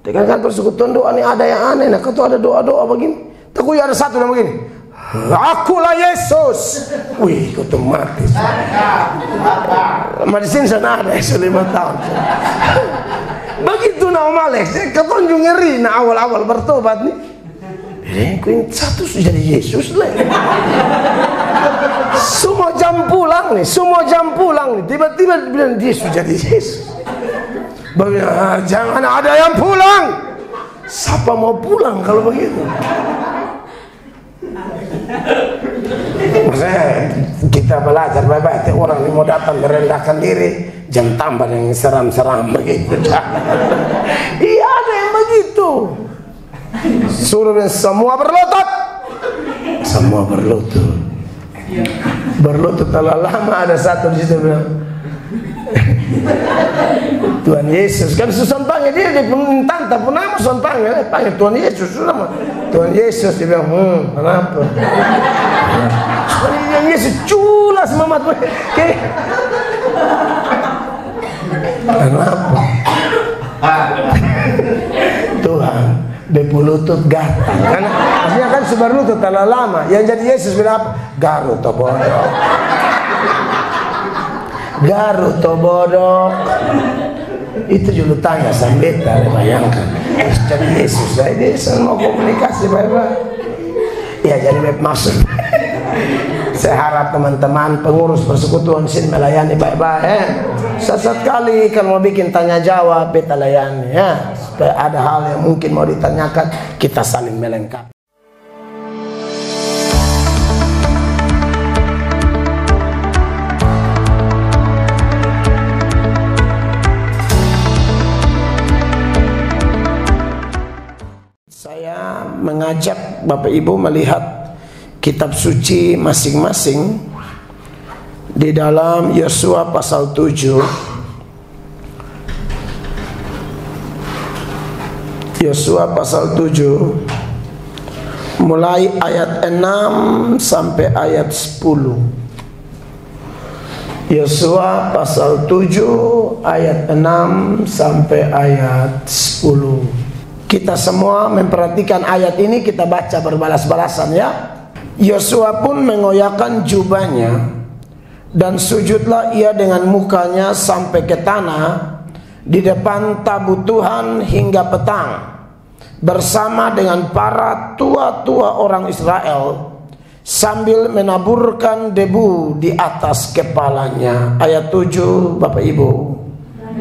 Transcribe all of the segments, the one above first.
Tekan kan persekutuan doa nih ada yang aneh. Nah, kau ada doa-doa begini. Tapi ada satu yang begini. Akulah Yesus. Wih, kau tuh mati. Di sini sana ada Yesus 5 tahun. Begitu nak malek, kau tunjuk ngeri. Nah awal-awal bertobat nih. Kau yang satu sudah jadi Yesus lah. Semua jam pulang nih, tiba-tiba bilang dia sudah jadi Yesus. Jangan ada yang pulang. Siapa mau pulang kalau begitu? Maksudnya kita belajar baik-baik. Orang yang mau datang merendahkan diri, jangan tambah yang seram-seram begitu. Iya ada yang begitu. Suruh semua berlutut. Semua berlutut. Berlutut terlalu lama. Ada satu di situ bilang, Tuhan Yesus kan susah panggil dia tante pun nama susah panggil Tuhan Yesus sudah mah Tuhan Yesus dia bilang kenapa Tuhan Yesus culas mamat kenapa Tuhan berlutut gatal kan artinya kan seberlutut terlalu lama yang jadi Yesus bilang apa Garut toh bodoh Garut toh bodoh itu dulu tanya Sambeta bayangkan jadi Yesus dia mau komunikasi baik-baik ya jadi maksud saya harap teman-teman pengurus persekutuan sini melayani baik-baik sesat kali kalau mau bikin tanya jawab beta layani ya supaya ada hal yang mungkin mau ditanyakan kita saling melengkapi. Saya mengajak Bapak Ibu melihat kitab suci masing-masing di dalam Yosua pasal 7. Yosua pasal 7 mulai ayat 6 sampai ayat 10. Yosua pasal 7 ayat 6 sampai ayat 10. Kita semua memperhatikan ayat ini, kita baca berbalas-balasan ya. Yosua pun mengoyakkan jubahnya dan sujudlah ia dengan mukanya sampai ke tanah di depan tabut Tuhan hingga petang bersama dengan para tua-tua orang Israel sambil menaburkan debu di atas kepalanya. Ayat 7 Bapak Ibu.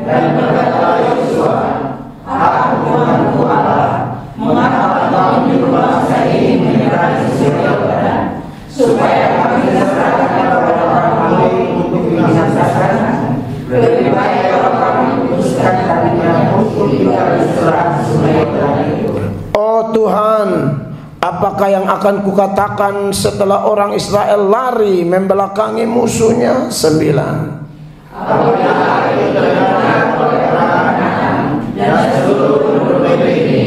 Dan berkata Yosua, Tuhanku Allah, mengapa kau menyuruh bangsa ini menyerang Yordan, supaya kami diserahkan kepada orang kami untuk dibinasakan? Lebih baik kalau kami putuskan tadinya untuk tinggal di seberang sungai Yordan itu. Oh Tuhan, apakah yang akan kukatakan setelah orang Israel lari membelakangi musuhnya? 9. Apabila hari terdengar oleh orang-orang dan seluruh penduduk negeri ini,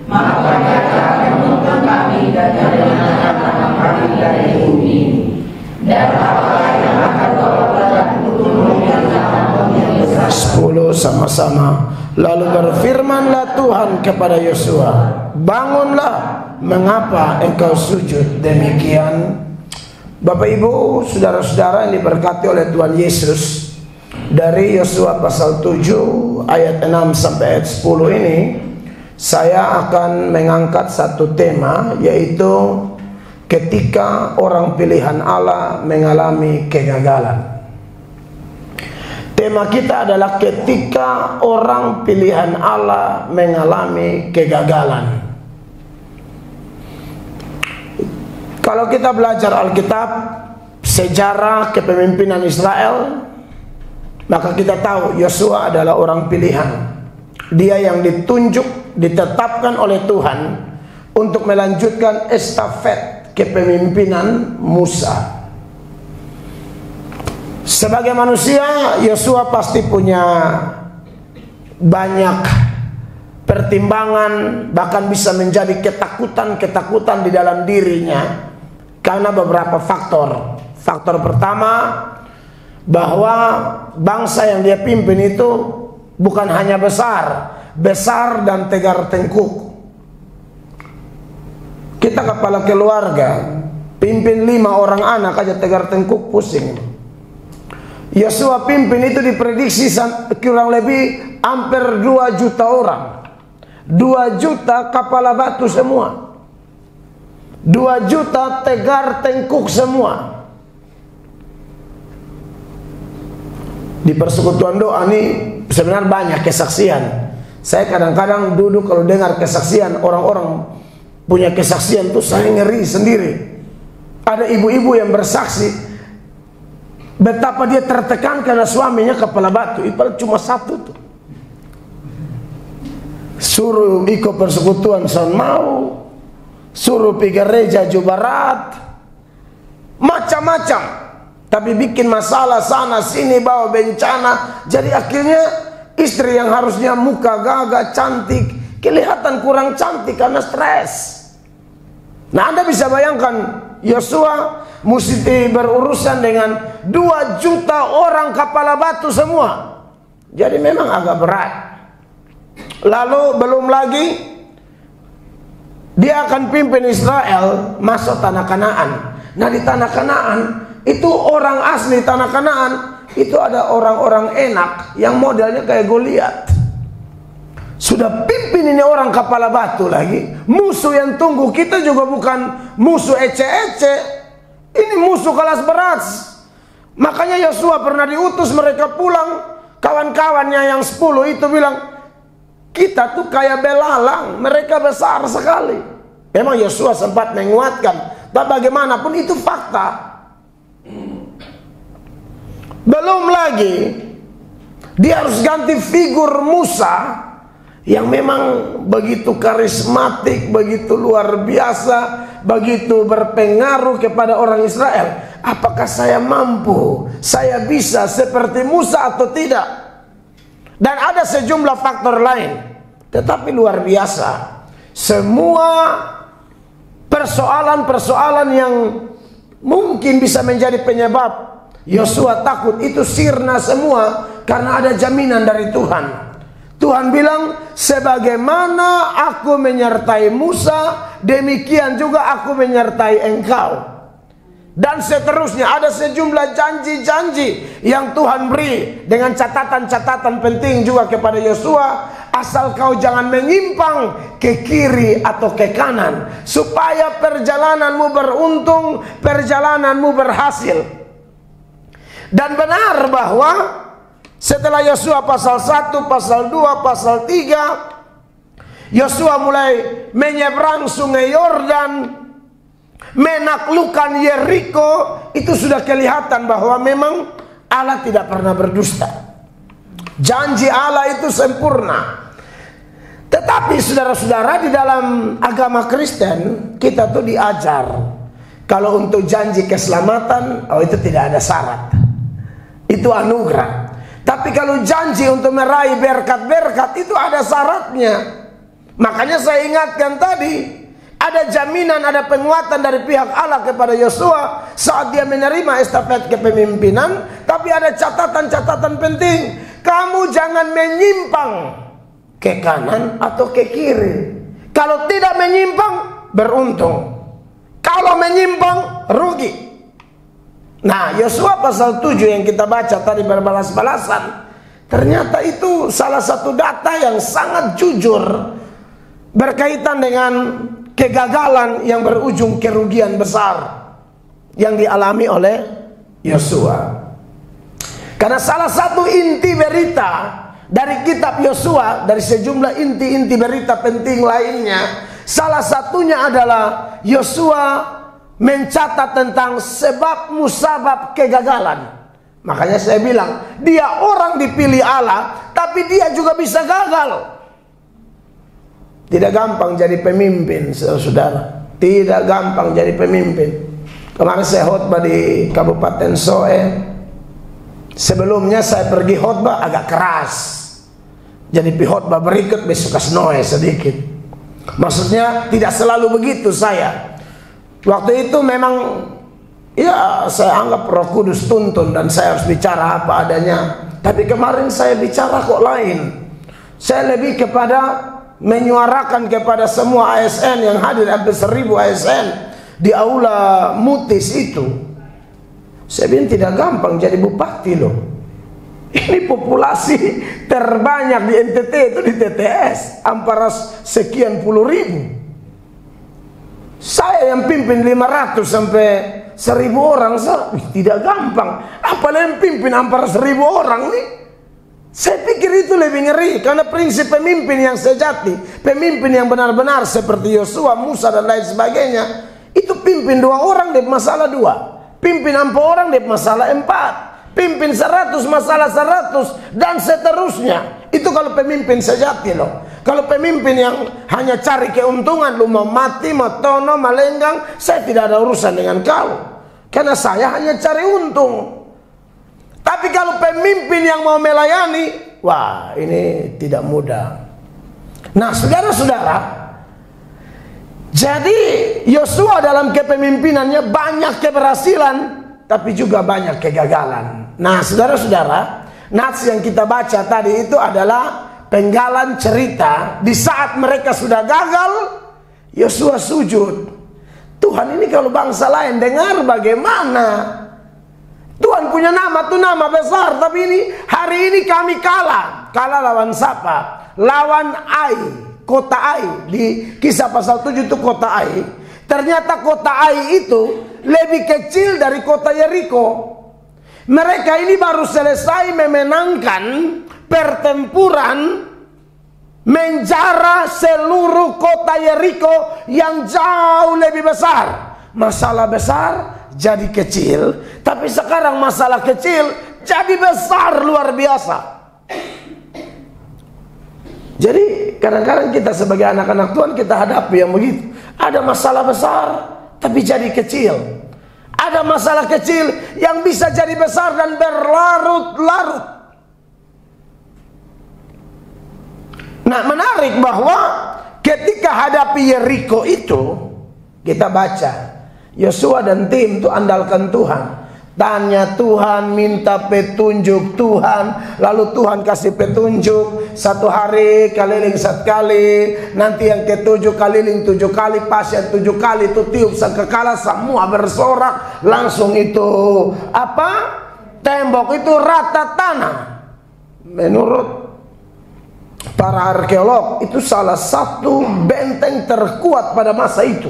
maka mereka akan menuntun kami dan menyelamatkan kami dari bumi. Dan apakah yang akan kau lakukan untuk menyelamatkan Israel? 10 sama-sama. Lalu berfirmanlah Tuhan kepada Yosua, bangunlah, mengapa engkau sujud demikian? Bapak Ibu, saudara-saudara yang diberkati oleh Tuhan Yesus, dari Yosua pasal 7 ayat 6 sampai ayat 10 ini saya akan mengangkat satu tema, yaitu ketika orang pilihan Allah mengalami kegagalan. Tema kita adalah ketika orang pilihan Allah mengalami kegagalan. Kalau kita belajar Alkitab, sejarah kepemimpinan Israel, maka kita tahu Yosua adalah orang pilihan. Dia yang ditunjuk, ditetapkan oleh Tuhan untuk melanjutkan estafet kepemimpinan Musa. Sebagai manusia, Yosua pasti punya banyak pertimbangan, bahkan bisa menjadi ketakutan-ketakutan di dalam dirinya karena beberapa faktor. Faktor pertama, bahwa bangsa yang dia pimpin itu bukan hanya besar, besar dan tegar tengkuk. Kita kepala keluarga, pimpin 5 orang anak aja tegar tengkuk pusing. Yosua pimpin itu diprediksi kurang lebih hampir 2 juta orang. 2 juta kepala batu semua. 2 juta tegar tengkuk semua. Di persekutuan doa ini sebenarnya banyak kesaksian. Saya kadang-kadang duduk kalau dengar kesaksian orang-orang punya kesaksian tuh saya ngeri sendiri. Ada ibu-ibu yang bersaksi betapa dia tertekan karena suaminya kepala batu. Itu cuma 1 tuh. Suruh ikut persekutuan San mau, suruh pergi gereja Jawa Barat, macam-macam. Tapi bikin masalah sana sini, bawa bencana. Jadi akhirnya istri yang harusnya muka gagah, cantik, kelihatan kurang cantik karena stres. Nah, Anda bisa bayangkan Yosua mesti berurusan dengan 2 juta orang kepala batu semua. Jadi memang agak berat. Lalu belum lagi dia akan pimpin Israel masuk tanah Kanaan. Nah, di tanah Kanaan itu orang asli tanah Kanaan itu ada orang-orang enak yang modelnya kayak Goliat. Sudah pimpin ini orang kepala batu lagi. Musuh yang tunggu kita juga bukan musuh ece-ece. Ini musuh kelas berat. Makanya Yosua pernah diutus mereka pulang. Kawan-kawannya yang 10 itu bilang, kita tuh kayak belalang, mereka besar sekali. Memang Yosua sempat menguatkan, tapi bagaimanapun itu fakta. Belum lagi dia harus ganti figur Musa yang memang begitu karismatik, begitu luar biasa, begitu berpengaruh kepada orang Israel. Apakah saya mampu, saya bisa seperti Musa atau tidak? Dan ada sejumlah faktor lain, tetapi luar biasa. Semua persoalan-persoalan yang mungkin bisa menjadi penyebab Yosua takut itu sirna semua karena ada jaminan dari Tuhan. Tuhan bilang, sebagaimana aku menyertai Musa, demikian juga aku menyertai engkau. Dan seterusnya ada sejumlah janji-janji yang Tuhan beri dengan catatan-catatan penting juga kepada Yosua. Asal kau jangan menyimpang ke kiri atau ke kanan, supaya perjalananmu beruntung, perjalananmu berhasil. Dan benar bahwa setelah Yosua pasal 1, pasal 2, pasal 3, Yosua mulai menyeberang sungai Yordan, menaklukkan Yeriko. Itu sudah kelihatan bahwa memang Allah tidak pernah berdusta. Janji Allah itu sempurna. Tetapi saudara-saudara, di dalam agama Kristen kita tuh diajar kalau untuk janji keselamatan, itu tidak ada syarat. Itu anugerah. Tapi kalau janji untuk meraih berkat-berkat itu ada syaratnya. Makanya saya ingatkan tadi, ada jaminan, ada penguatan dari pihak Allah kepada Yosua saat dia menerima estafet kepemimpinan. Tapi ada catatan-catatan penting. Kamu jangan menyimpang ke kanan atau ke kiri. Kalau tidak menyimpang, beruntung. Kalau menyimpang, rugi. Nah, Yosua pasal 7 yang kita baca tadi berbalas-balasan, ternyata itu salah satu data yang sangat jujur berkaitan dengan kegagalan yang berujung kerugian besar yang dialami oleh Yosua. Karena salah satu inti berita dari kitab Yosua, dari sejumlah inti-inti berita penting lainnya, salah satunya adalah Yosua mencatat tentang sebab musabab kegagalan. Makanya saya bilang, dia orang dipilih Allah, tapi dia juga bisa gagal. Tidak gampang jadi pemimpin, saudara. Tidak gampang jadi pemimpin. Kemarin saya khotbah di Kabupaten Soe. Sebelumnya saya pergi khotbah agak keras. Jadi khotbah berikut besok kasnoe sedikit. Maksudnya tidak selalu begitu saya. Waktu itu memang ya saya anggap Roh Kudus tuntun dan saya harus bicara apa adanya. Tapi kemarin saya bicara kok lain. Saya lebih kepada menyuarakan kepada semua ASN yang hadir, hampir 1000 ASN di aula Mutis itu. Saya bilang tidak gampang jadi bupati loh. Ini populasi terbanyak di NTT itu di TTS, antara sekian puluh ribu. Saya yang pimpin 500 sampai 1000 orang, tidak gampang. Apalagi yang pimpin antara 1000 orang nih. Saya pikir itu lebih ngeri, karena prinsip pemimpin yang sejati, pemimpin yang benar-benar seperti Yosua, Musa dan lain sebagainya, itu pimpin 2 orang dia masalah 2, pimpin 4 orang dia masalah 4, pimpin 100 masalah 100 dan seterusnya. Itu kalau pemimpin sejati loh. Kalau pemimpin yang hanya cari keuntungan, lu mau mati, mau tono, malenggang, saya tidak ada urusan dengan kau, karena saya hanya cari untung. Tapi kalau pemimpin yang mau melayani, wah ini tidak mudah. Nah saudara-saudara, jadi Yosua dalam kepemimpinannya banyak keberhasilan, tapi juga banyak kegagalan. Nah saudara-saudara, nats yang kita baca tadi itu adalah penggalan cerita. Di saat mereka sudah gagal, Yosua sujud. Tuhan, ini kalau bangsa lain dengar bagaimana? Tuhan punya nama tuh nama besar, tapi ini hari ini kami kalah. Kalah lawan siapa? Lawan Ai, kota Ai. Di Kisah pasal 7 itu kota Ai. Ternyata kota Ai itu lebih kecil dari kota Yeriko. Mereka ini baru selesai memenangkan pertempuran menjara seluruh kota Yeriko yang jauh lebih besar. Masalah besar jadi kecil, tapi sekarang masalah kecil jadi besar luar biasa. Jadi kadang-kadang kita sebagai anak-anak Tuhan kita hadapi yang begitu. Ada masalah besar tapi jadi kecil. Ada masalah kecil yang bisa jadi besar dan berlarut-larut. Nah menarik bahwa ketika hadapi Yeriko itu, kita baca Yosua dan tim itu andalkan Tuhan. Tanya Tuhan, minta petunjuk Tuhan, lalu Tuhan kasih petunjuk. 1 hari keliling 1 kali, nanti yang ke-7 keliling 7 kali, pas yang 7 kali itu tiup sangkakala, semua bersorak. Langsung itu apa? Tembok itu rata tanah. Menurut para arkeolog itu salah satu benteng terkuat pada masa itu.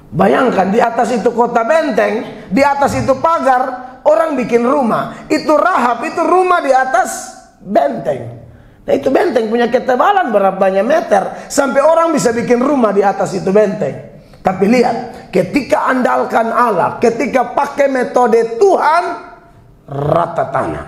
Bayangkan di atas itu kota benteng, di atas itu pagar, orang bikin rumah. Itu Rahab, itu rumah di atas benteng. Nah itu benteng punya ketebalan berapa banyak meter, sampai orang bisa bikin rumah di atas itu benteng. Tapi lihat, ketika andalkan Allah, ketika pakai metode Tuhan, rata tanah,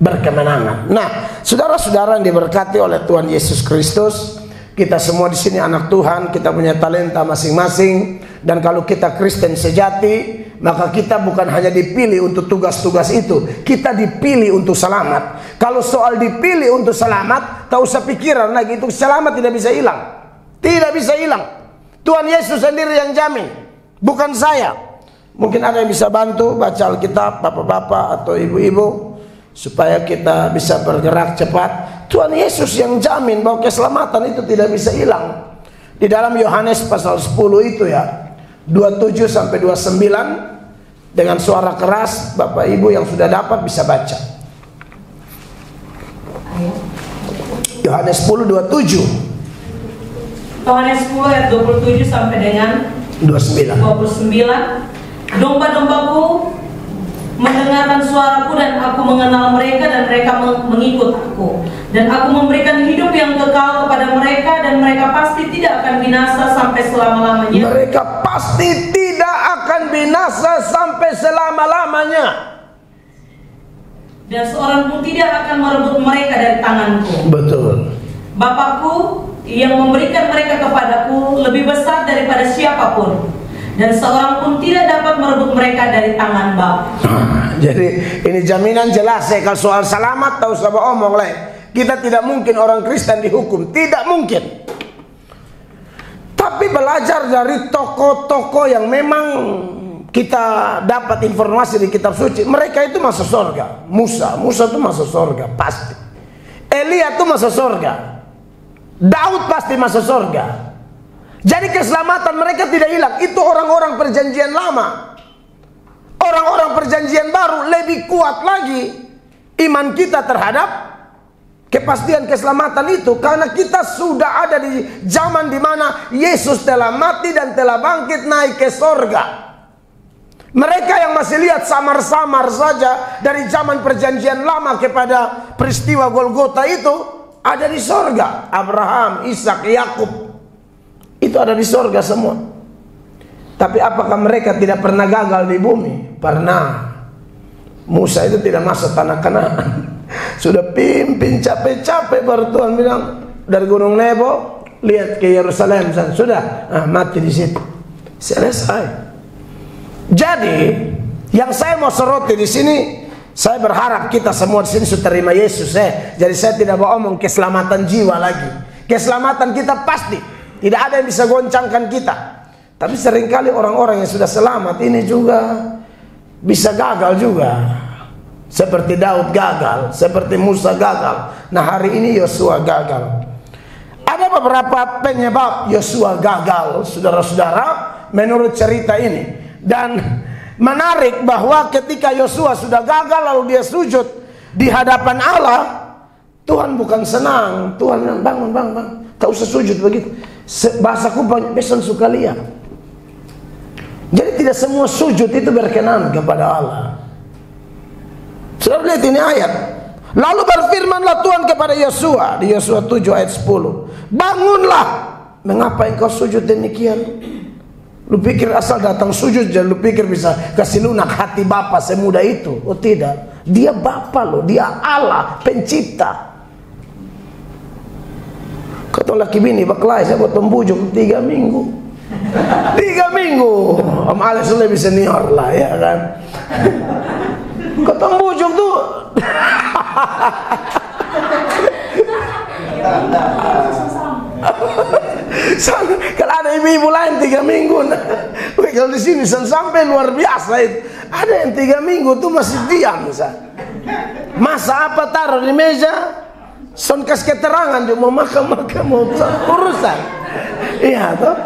berkemenangan. Nah saudara-saudara yang diberkati oleh Tuhan Yesus Kristus, kita semua di sini anak Tuhan, kita punya talenta masing-masing. Dan kalau kita Kristen sejati, maka kita bukan hanya dipilih untuk tugas-tugas itu, kita dipilih untuk selamat. Kalau soal dipilih untuk selamat, tak usah pikiran lagi, itu selamat tidak bisa hilang. Tidak bisa hilang. Tuhan Yesus sendiri yang jamin, bukan saya. Mungkin ada yang bisa bantu baca Alkitab, bapak-bapak atau ibu-ibu, supaya kita bisa bergerak cepat. Tuhan Yesus yang jamin bahwa keselamatan itu tidak bisa hilang. Di dalam Yohanes pasal 10 itu ya, 27 sampai 29, dengan suara keras, Bapak Ibu yang sudah dapat bisa baca. Yohanes 10 27. Yohanes 10 ayat 27 sampai dengan 29. Domba-dombaku mendengarkan suaraku dan aku mengenal mereka dan mereka mengikut aku. Dan aku memberikan hidup yang kekal kepada mereka dan mereka pasti tidak akan binasa sampai selama-lamanya. Mereka pasti tidak akan binasa sampai selama-lamanya. Dan seorang pun tidak akan merebut mereka dari tanganku. Betul. Bapakku yang memberikan mereka kepadaku lebih besar daripada siapapun. Dan seorang pun tidak dapat merebut mereka dari tangan Bapa. Jadi ini jaminan jelas ya. Kalau soal selamat tahu sama omong lah. Kita tidak mungkin orang Kristen dihukum, tidak mungkin. Tapi belajar dari tokoh-tokoh yang memang kita dapat informasi di kitab suci, mereka itu masuk surga. Musa itu masuk surga pasti. Elia tuh masuk surga, Daud pasti masuk surga. Jadi keselamatan mereka tidak hilang. Itu orang-orang perjanjian lama. Orang-orang perjanjian baru lebih kuat lagi iman kita terhadap kepastian keselamatan itu, karena kita sudah ada di zaman di mana Yesus telah mati dan telah bangkit naik ke surga. Mereka yang masih lihat samar-samar saja dari zaman perjanjian lama kepada peristiwa Golgota itu ada di surga. Abraham, Ishak, Yakub itu ada di surga semua. Tapi apakah mereka tidak pernah gagal di bumi? Pernah. Musa itu tidak masuk tanah Kanaan. Sudah pimpin capek-capek, baru Tuhan bilang dari Gunung Nebo lihat ke Yerusalem. Sudah, mati di situ. Selesai. Jadi yang saya mau soroti di sini, saya berharap kita semua di sini sudah terima Yesus. Jadi saya tidak mau omong keselamatan jiwa lagi. Keselamatan kita pasti, tidak ada yang bisa goncangkan kita. Tapi seringkali orang-orang yang sudah selamat ini juga bisa gagal juga. Seperti Daud gagal, seperti Musa gagal. Nah hari ini Yosua gagal. Ada beberapa penyebab Yosua gagal, saudara-saudara, menurut cerita ini. Dan menarik bahwa ketika Yosua sudah gagal lalu dia sujud di hadapan Allah, Tuhan bukan senang. Tuhan bilang, bangun, tak usah sujud begitu. Bahasaku banyak pesan suka lihat. Jadi tidak semua sujud itu berkenan kepada Allah. Sudah lihat ini ayat. Lalu berfirmanlah Tuhan kepada Yosua di Yosua 7 ayat 10. Bangunlah. Mengapa engkau sujud demikian? Lu pikir asal datang sujud aja, lu pikir bisa kasih lunak hati Bapa semudah itu? Oh tidak. Dia Bapa loh, dia Allah pencipta. Kata laki bini baklai, saya buat pembujuk 3 minggu. 3 minggu. Om Alex lebih senior lah ya kan. Kata bujuk tuh. Kalau ada ibu-ibu lain 3 minggu, kalau di sini sampai luar biasa itu. Ada yang 3 minggu tuh masih diam, masa apa taruh di meja, son kas keterangan dia mau makan mau urusan, iya toh.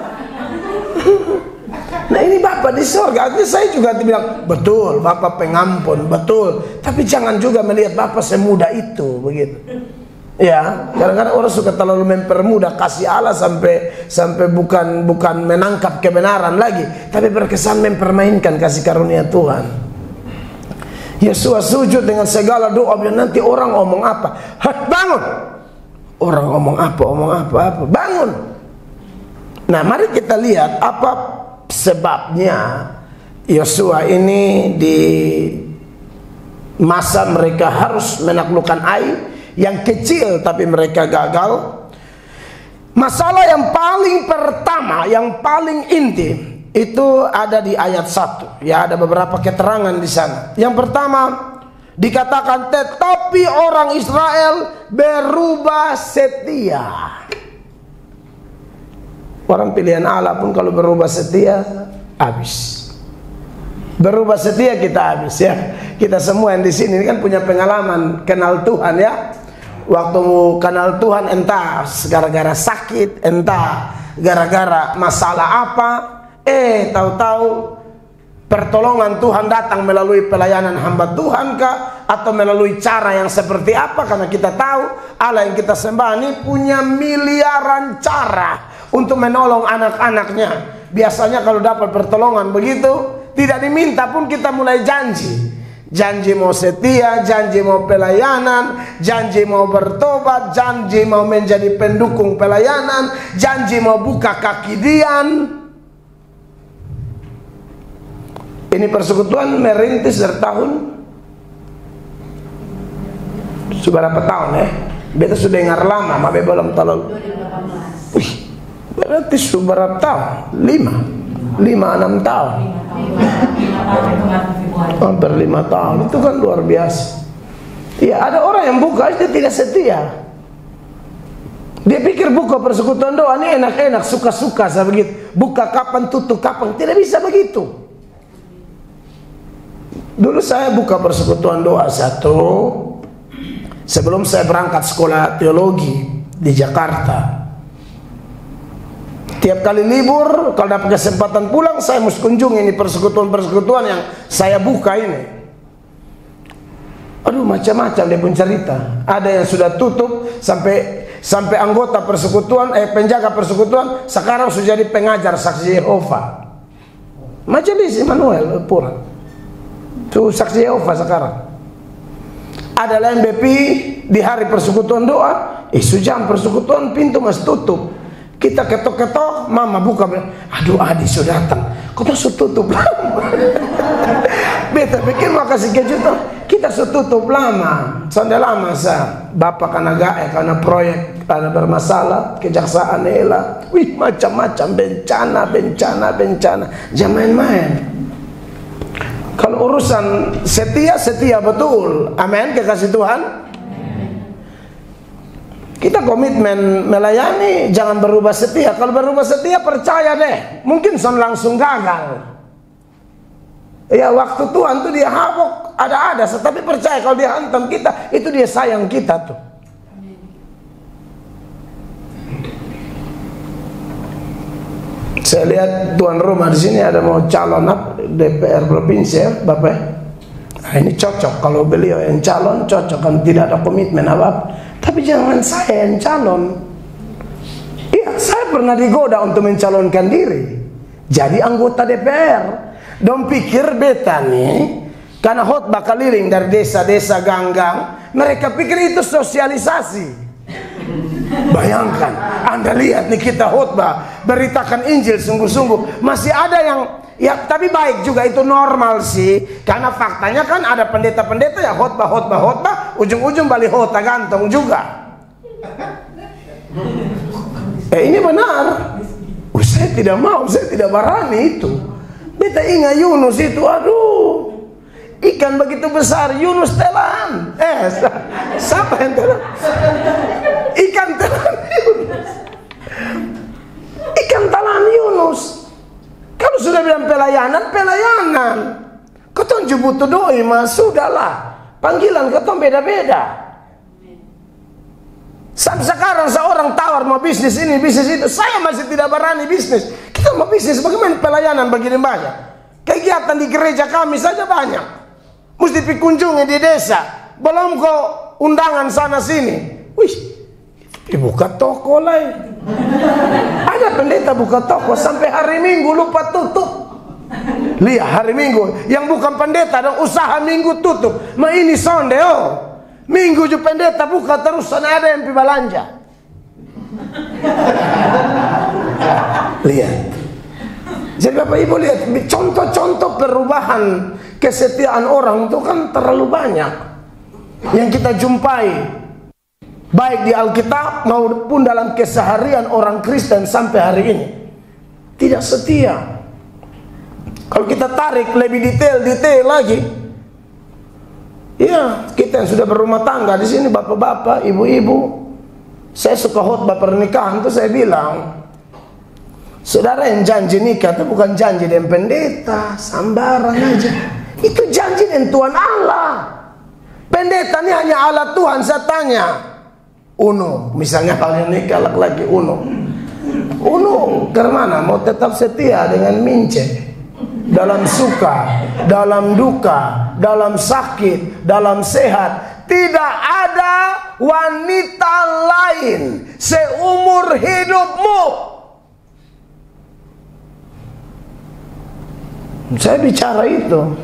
Nah ini Bapak di surga. Artinya saya juga bilang betul, Bapak pengampun, betul. Tapi jangan juga melihat Bapak semudah itu, begitu. Ya, kadang-kadang orang suka terlalu mempermudah kasih Allah sampai bukan menangkap kebenaran lagi, tapi berkesan mempermainkan kasih karunia Tuhan. Yosua sujud dengan segala doa, bilang nanti orang ngomong apa? Bangun. Orang ngomong apa, bangun. Nah, mari kita lihat apa sebabnya Yosua ini di masa mereka harus menaklukkan Ai yang kecil, tapi mereka gagal. Masalah yang paling pertama, yang paling inti itu ada di ayat 1. Ya, ada beberapa keterangan di sana. Yang pertama dikatakan, tetapi orang Israel berubah setia. Orang pilihan Allah pun kalau berubah setia, habis. Berubah setia kita habis ya. Kita semua yang di sini kan punya pengalaman kenal Tuhan ya. Waktu kenal Tuhan entah gara-gara sakit, entah gara-gara masalah apa, tahu-tahu pertolongan Tuhan datang melalui pelayanan hamba Tuhan kah, atau melalui cara yang seperti apa? Karena kita tahu Allah yang kita sembah ini punya miliaran cara untuk menolong anak-anaknya. Biasanya kalau dapat pertolongan begitu, tidak diminta pun kita mulai janji. Janji mau setia, janji mau pelayanan, janji mau bertobat, janji mau menjadi pendukung pelayanan, janji mau buka kaki dian. Ini persekutuan merintis dari tahun seberapa tahun ya? Beta sudah dengar lama, mabe belum tahu. Wih, berarti seberapa tahun? 5-6 tahun. Hampir 5 tahun. Itu kan luar biasa. Ya, ada orang yang buka dia tidak setia. Dia pikir buka persekutuan doa ini enak-enak, suka-suka saya begitu. Buka kapan, tutup kapan. Tidak bisa begitu. Dulu saya buka persekutuan doa 1, sebelum saya berangkat sekolah teologi di Jakarta. Tiap kali libur, kalau dapat kesempatan pulang, saya mesti kunjungi ini persekutuan-persekutuan yang saya buka ini. Aduh, macam-macam dia pun cerita. Ada yang sudah tutup sampai anggota persekutuan, penjaga persekutuan sekarang sudah jadi pengajar saksi Yehova. Majelis Immanuel Pura. Itu saksi Yehova sekarang. Ada lain BP di hari persekutuan doa, jam persekutuan pintu masih tutup. Kita ketok-ketok, mama buka, aduh Adi sudah datang, kok masuk tutup lama. Beta pikir mau kasih kejutan, kita sudah tutup lama, sudah lama sah. Bapak karena karena proyek ada bermasalah, kejaksaan elah, wih macam-macam bencana, jangan main-main. Kalau urusan setia betul, amin, kekasih Tuhan. Kita komitmen melayani, jangan berubah setia. Kalau berubah setia, percaya deh, mungkin langsung gagal. Ya, waktu Tuhan tuh dia habok, ada, tetapi percaya kalau dia hantam kita, itu dia sayang kita tuh. Saya lihat tuan rumah di sini ada mau calon DPR provinsi ya, Bapak. Nah, ini cocok kalau beliau yang calon, cocok kan tidak ada komitmen apa. Tapi jangan saya yang calon. Iya, saya pernah digoda untuk mencalonkan diri jadi anggota DPR. Dong pikir beta nih, karena khotbah keliling dari desa-desa ganggang, mereka pikir itu sosialisasi. Bayangkan, Anda lihat nih kita khotbah, beritakan Injil sungguh-sungguh. Masih ada yang, ya tapi baik juga, itu normal sih. Karena faktanya kan ada pendeta-pendeta ya khotbah, ujung-ujung balihota gantong juga. Ini benar. Saya tidak mau, saya tidak berani itu. Beta ingat Yunus itu, aduh, ikan begitu besar, Yunus telan. Siapa yang telan? Ikan telan Yunus. Ikan telan Yunus. Kalau sudah bilang pelayanan. Ketong butuh doi mas, sudahlah. Panggilan ketong beda-beda. Sampai sekarang seorang tawar mau bisnis ini, bisnis itu, saya masih tidak berani bisnis. Kita mau bisnis, bagaimana pelayanan begini banyak? Kegiatan di gereja kami saja banyak. Mesti dikunjungi di desa. Belum kok undangan sana sini. Wih, buka toko lah. Ada pendeta buka toko sampai hari Minggu lupa tutup. Lihat hari Minggu, yang bukan pendeta dan usaha Minggu tutup. Ma ini sonde Minggu juga pendeta buka terus, sana ada yang pergi belanja. Lihat. Jadi Bapak Ibu lihat, contoh-contoh perubahan kesetiaan orang itu kan terlalu banyak yang kita jumpai, baik di Alkitab maupun dalam keseharian orang Kristen sampai hari ini. Tidak setia. Kalau kita tarik lebih detail lagi, ya, kita yang sudah berumah tangga di sini, bapak-bapak, ibu-ibu, saya suka khotbah pernikahan tuh saya bilang, saudara yang janji nikah itu bukan janji dengan pendeta, sambaran aja. Itu janji dengan Tuhan Allah. Pendeta ini hanya Allah Tuhan. Saya tanya, Uno, misalnya kalian nikah laki-laki Uno, ke mana? Mau tetap setia dengan Mince? Dalam suka, dalam duka, dalam sakit, dalam sehat, tidak ada wanita lain seumur hidupmu. Saya bicara itu.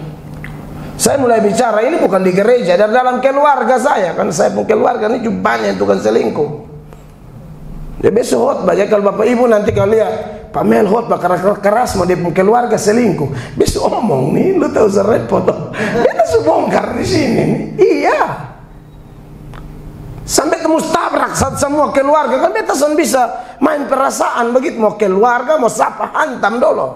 Saya mulai bicara ini bukan di gereja, dari dalam keluarga saya. Kan saya pun keluarga ini juga banyak tukang selingkuh. Ya besok khotbah, ya kalau Bapak Ibu nanti kalau lihat Pak Mel khotbah keras mau dia pun keluarga selingkuh, besok omong nih, lu tahu serepot. Kita sebongkar di sini nih. Iya. Sampai temu tabrak semua keluarga, kan beta bisa main perasaan begitu, mau keluarga mau sapa hantam dulu.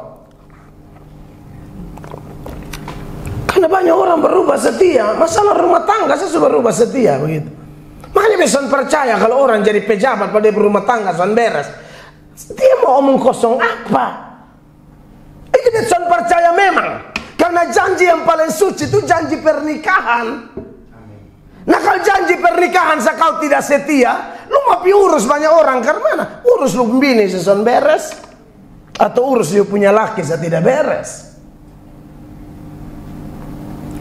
Karena banyak orang berubah setia. Masalah rumah tangga saya sudah berubah setia begitu. Makanya bisa percaya kalau orang jadi pejabat pada berumah tangga sudah beres. Dia mau omong kosong apa? Itu dia sudah percaya memang. Karena janji yang paling suci itu janji pernikahan. Nah kalau janji pernikahan kau tidak setia, lu mau urus banyak orang karena mana? Urus lu bini seson beres, atau urus lu punya laki tidak beres.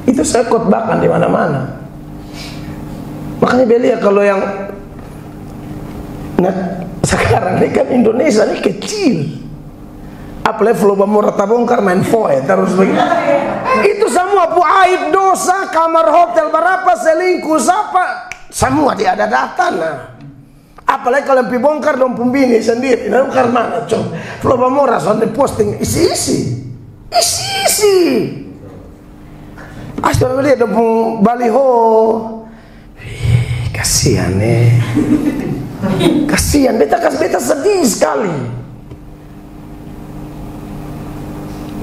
Itu saya khotbahkan di mana-mana. Makanya belia kalau yang sekarang ini kan Indonesia ini kecil. Apalagi Floba Murah Tabongkar main foe terus begitu. Itu semua aib dosa, kamar hotel berapa, selingkuh siapa, semua dia ada data. Nah, apalagi kalau pi bongkar dong pembini sendiri. Nah, karena coba Floba Murah soalnya posting isi. Astaga lihat dong baliho. Kasihan nih. Kasihan, beta sedih sekali.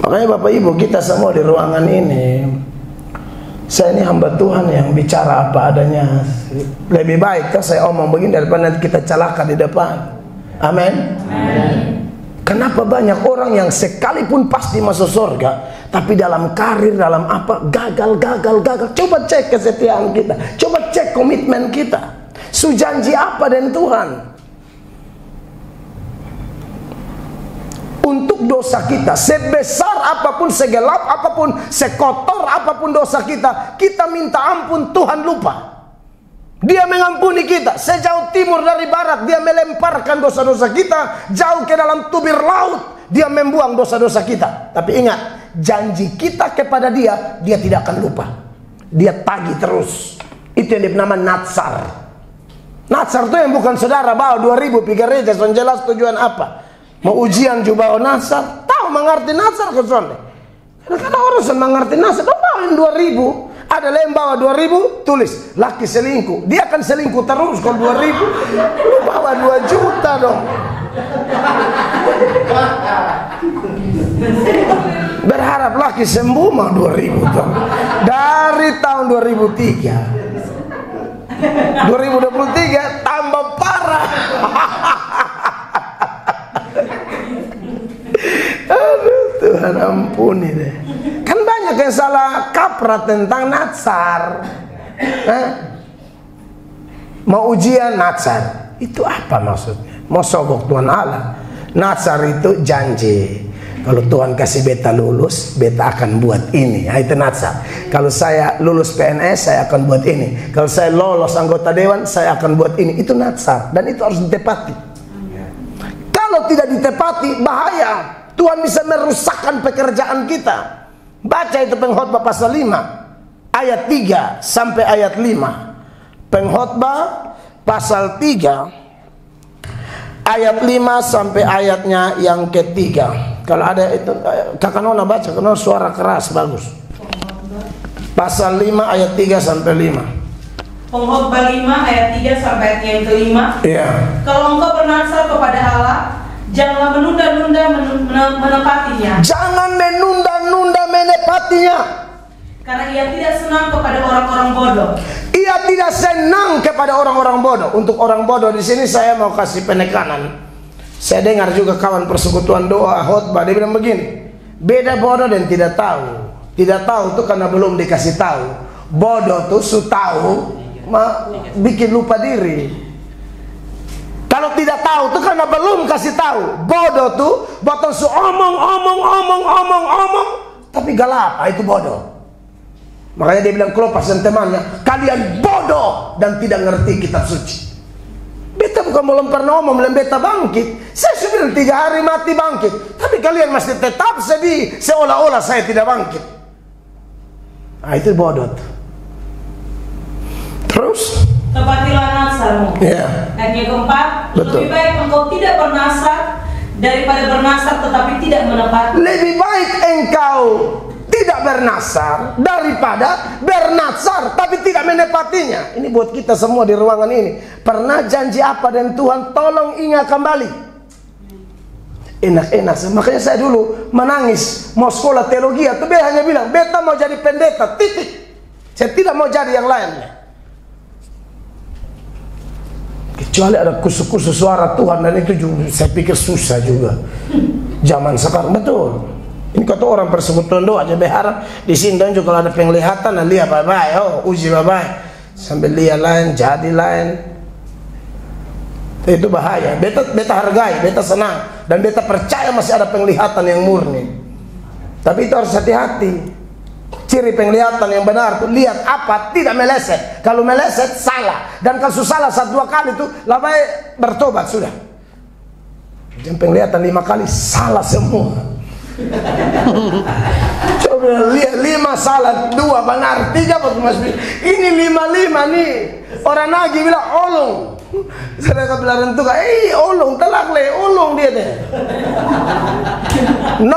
Makanya Bapak Ibu kita semua di ruangan ini, saya ini hamba Tuhan yang bicara apa adanya. Lebih baik kan saya omong begini daripada nanti kita celaka di depan. Amin. Kenapa banyak orang yang sekalipun pasti masuk surga, tapi dalam karir, dalam apa, gagal. Coba cek kesetiaan kita, coba cek komitmen kita. Sujanji apa dengan Tuhan? Untuk dosa kita, sebesar apapun, segelap apapun, sekotor apapun dosa kita, kita minta ampun, Tuhan lupa. Dia mengampuni kita. Sejauh timur dari barat, dia melemparkan dosa-dosa kita. Jauh ke dalam tubir laut, dia membuang dosa-dosa kita. Tapi ingat, janji kita kepada dia, dia tidak akan lupa. Dia tagih terus. Itu yang dinama natsar. Natsar itu yang bukan saudara bawa 2000 pi gereja, so jelas tujuan apa. Mau ujian juga bawa natsar, tahu mengerti natsar ke sonde. Karena orang mengerti natsar, kau bawain 2000. Ada yang bawa 2000, tulis laki selingkuh. Dia akan selingkuh terus kalau 2000. Lu bawa 2 juta dong. Berharap laki sembuh mah 2000 dong. Dari tahun 2003. 2023 tambah parah. Aduh Tuhan ampuni deh. Kan banyak yang salah kaprah tentang natsar. Mau ujian natsar, itu apa maksudnya? Mau sogok Tuhan Allah. Natsar itu janji. Kalau Tuhan kasih beta lulus, beta akan buat ini. Nah, itu natsar. Kalau saya lulus PNS, saya akan buat ini. Kalau saya lolos anggota dewan, saya akan buat ini. Itu natsar dan itu harus ditepati. Kalau tidak ditepati, bahaya. Tuhan bisa merusakkan pekerjaan kita. Baca itu Pengkhotbah pasal 5 ayat 3 sampai ayat 5. Pengkhotbah pasal 3 ayat 5 sampai ayatnya yang ketiga. Kalau ada itu kakak Nona baca, karena suara keras bagus. Pasal 5 ayat 3 sampai 5. Pengkhotbah 5 ayat 3 sampai ayat yang kelima. Iya. Kalau engkau bernatsar kepada Allah, janganlah menunda-nunda menepatinya. Jangan menunda-nunda menepatinya. Karena ia tidak senang kepada orang-orang bodoh. Ia tidak senang kepada orang-orang bodoh. Untuk orang bodoh di sini saya mau kasih penekanan. Saya dengar juga kawan persekutuan doa khotbah, dia bilang begini. Beda bodoh dan tidak tahu. Tidak tahu itu karena belum dikasih tahu. Bodoh tuh su tahu, bikin lupa diri. Kalau tidak tahu tuh karena belum kasih tahu. Bodoh tuh botol su omong, tapi galak, itu bodoh. Makanya dia bilang Klopas dan temannya, kalian bodoh dan tidak ngerti kitab suci. Beta bukan belum pernah ngomong, beta bangkit. Saya sudah 3 hari mati bangkit, tapi kalian masih tetap sedih seolah-olah saya tidak bangkit. Nah, itu bodoh. Terus tepatilah natsarmu. Ayat yang keempat, lebih baik engkau tidak bernasar daripada bernasar tetapi tidak menepati. Lebih baik engkau tidak bernasar daripada bernasar tapi tidak menepatinya. Ini buat kita semua di ruangan ini. Pernah janji apa dengan Tuhan, tolong ingat kembali. Enak-enak. Makanya saya dulu menangis mau sekolah teologi, tuh dia hanya bilang, beta mau jadi pendeta, titik. Saya tidak mau jadi yang lainnya. Kecuali ada khusus-khusus suara Tuhan, dan itu juga saya pikir susah juga. Zaman sekarang betul. Ini kata orang persekutuan doa aja berharap di sini juga kalau ada penglihatan, lihat bye-bye, uji bye-bye. sambil lihat lain, jadi lain. Itu bahaya. Beta hargai, beta senang, dan beta percaya masih ada penglihatan yang murni. Tapi itu harus hati-hati. Ciri penglihatan yang benar tuh lihat apa, tidak meleset. Kalau meleset salah, dan kalau salah 1-2 kali tuh labai bertobat sudah. Jangan penglihatan 5 kali salah semua. Coba lihat 5 salah, 2 benar, 3 masih. Ini 5 nih. Orang lagi bilang olong. Saya bilang rentukan, olong telak le, olong dia deh. 0.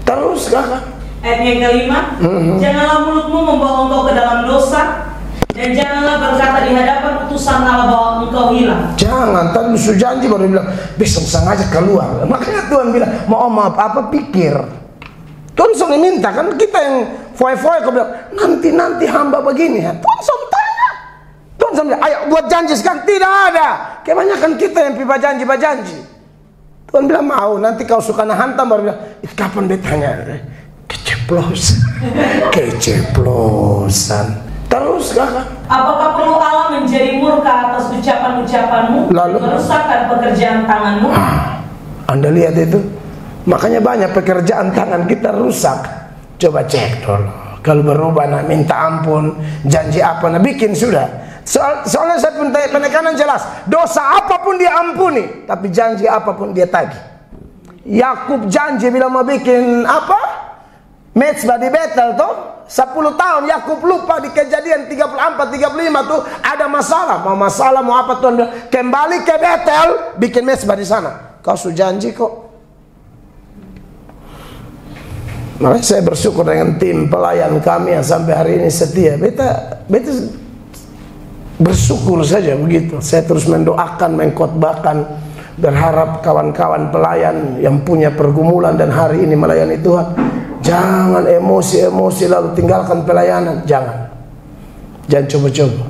Terus kakak. Ayat yang kelima, janganlah mulutmu membawa engkau ke dalam dosa, dan janganlah berkata di hadapan utusan Allah bahwa engkau hilang. Jangan, tadi musuh janji baru bilang besok sengaja keluar. Makanya Tuhan bilang maaf apa pikir. Tuhan selalu minta, kan kita yang foy-foy kau bilang nanti hamba begini ya. Tuhan selalu tanya. Tuhan selalu bilang, ayo buat janji sekarang. Tidak ada. Kebanyakan kita yang pipa janji. Tuhan bilang mau, nanti kau suka hantam baru bilang, kapan bertanya? Keceplosan. Terus kakak, apakah perlu Allah menjadi murka atas ucapan-ucapanmu, lalu merusakkan pekerjaan tanganmu? Anda lihat itu, makanya banyak pekerjaan tangan kita rusak. Coba cek dulu. Kalau berubah nak minta ampun, janji apa nak bikin sudah. Soalnya saya pun penekanan jelas, dosa apapun dia ampuni, tapi janji apapun dia tagih. Yakub janji bila mau bikin apa? Mezbah di Betel tuh 10 tahun Yakub lupa. Di Kejadian 34-35 tuh ada masalah. Mau masalah mau apa Tuhan bilang kembali ke Betel, bikin mezbah di sana. Kau sudah janji kok. Makanya saya bersyukur dengan tim pelayan kami yang sampai hari ini setia. Beta bersyukur saja begitu. Saya terus mendoakan, mengkhotbahkan, berharap kawan-kawan pelayan yang punya pergumulan dan hari ini melayani Tuhan, jangan emosi lalu tinggalkan pelayanan. Jangan coba-coba.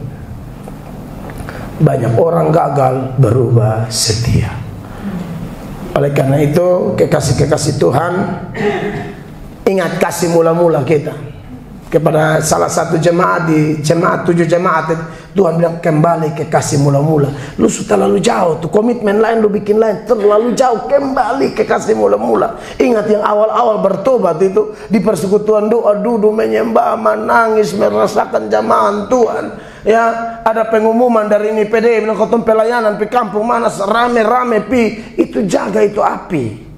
Banyak orang gagal berubah setia. Oleh karena itu kekasih-kekasih Tuhan, ingat kasih mula-mula kita kepada salah satu jemaat di jemaat 7 jemaat. Tuhan bilang kembali ke kasih mula-mula. Lu sudah terlalu jauh tuh, komitmen lain lu bikin lain, terlalu jauh. Kembali ke kasih mula-mula. Ingat yang awal-awal bertobat itu di persekutuan doa, duduk menyembah, menangis, merasakan jamahan Tuhan. Ya, ada pengumuman dari ini PD bilang kotong pelayanan di kampung mana rame-rame pi. Itu jaga itu api.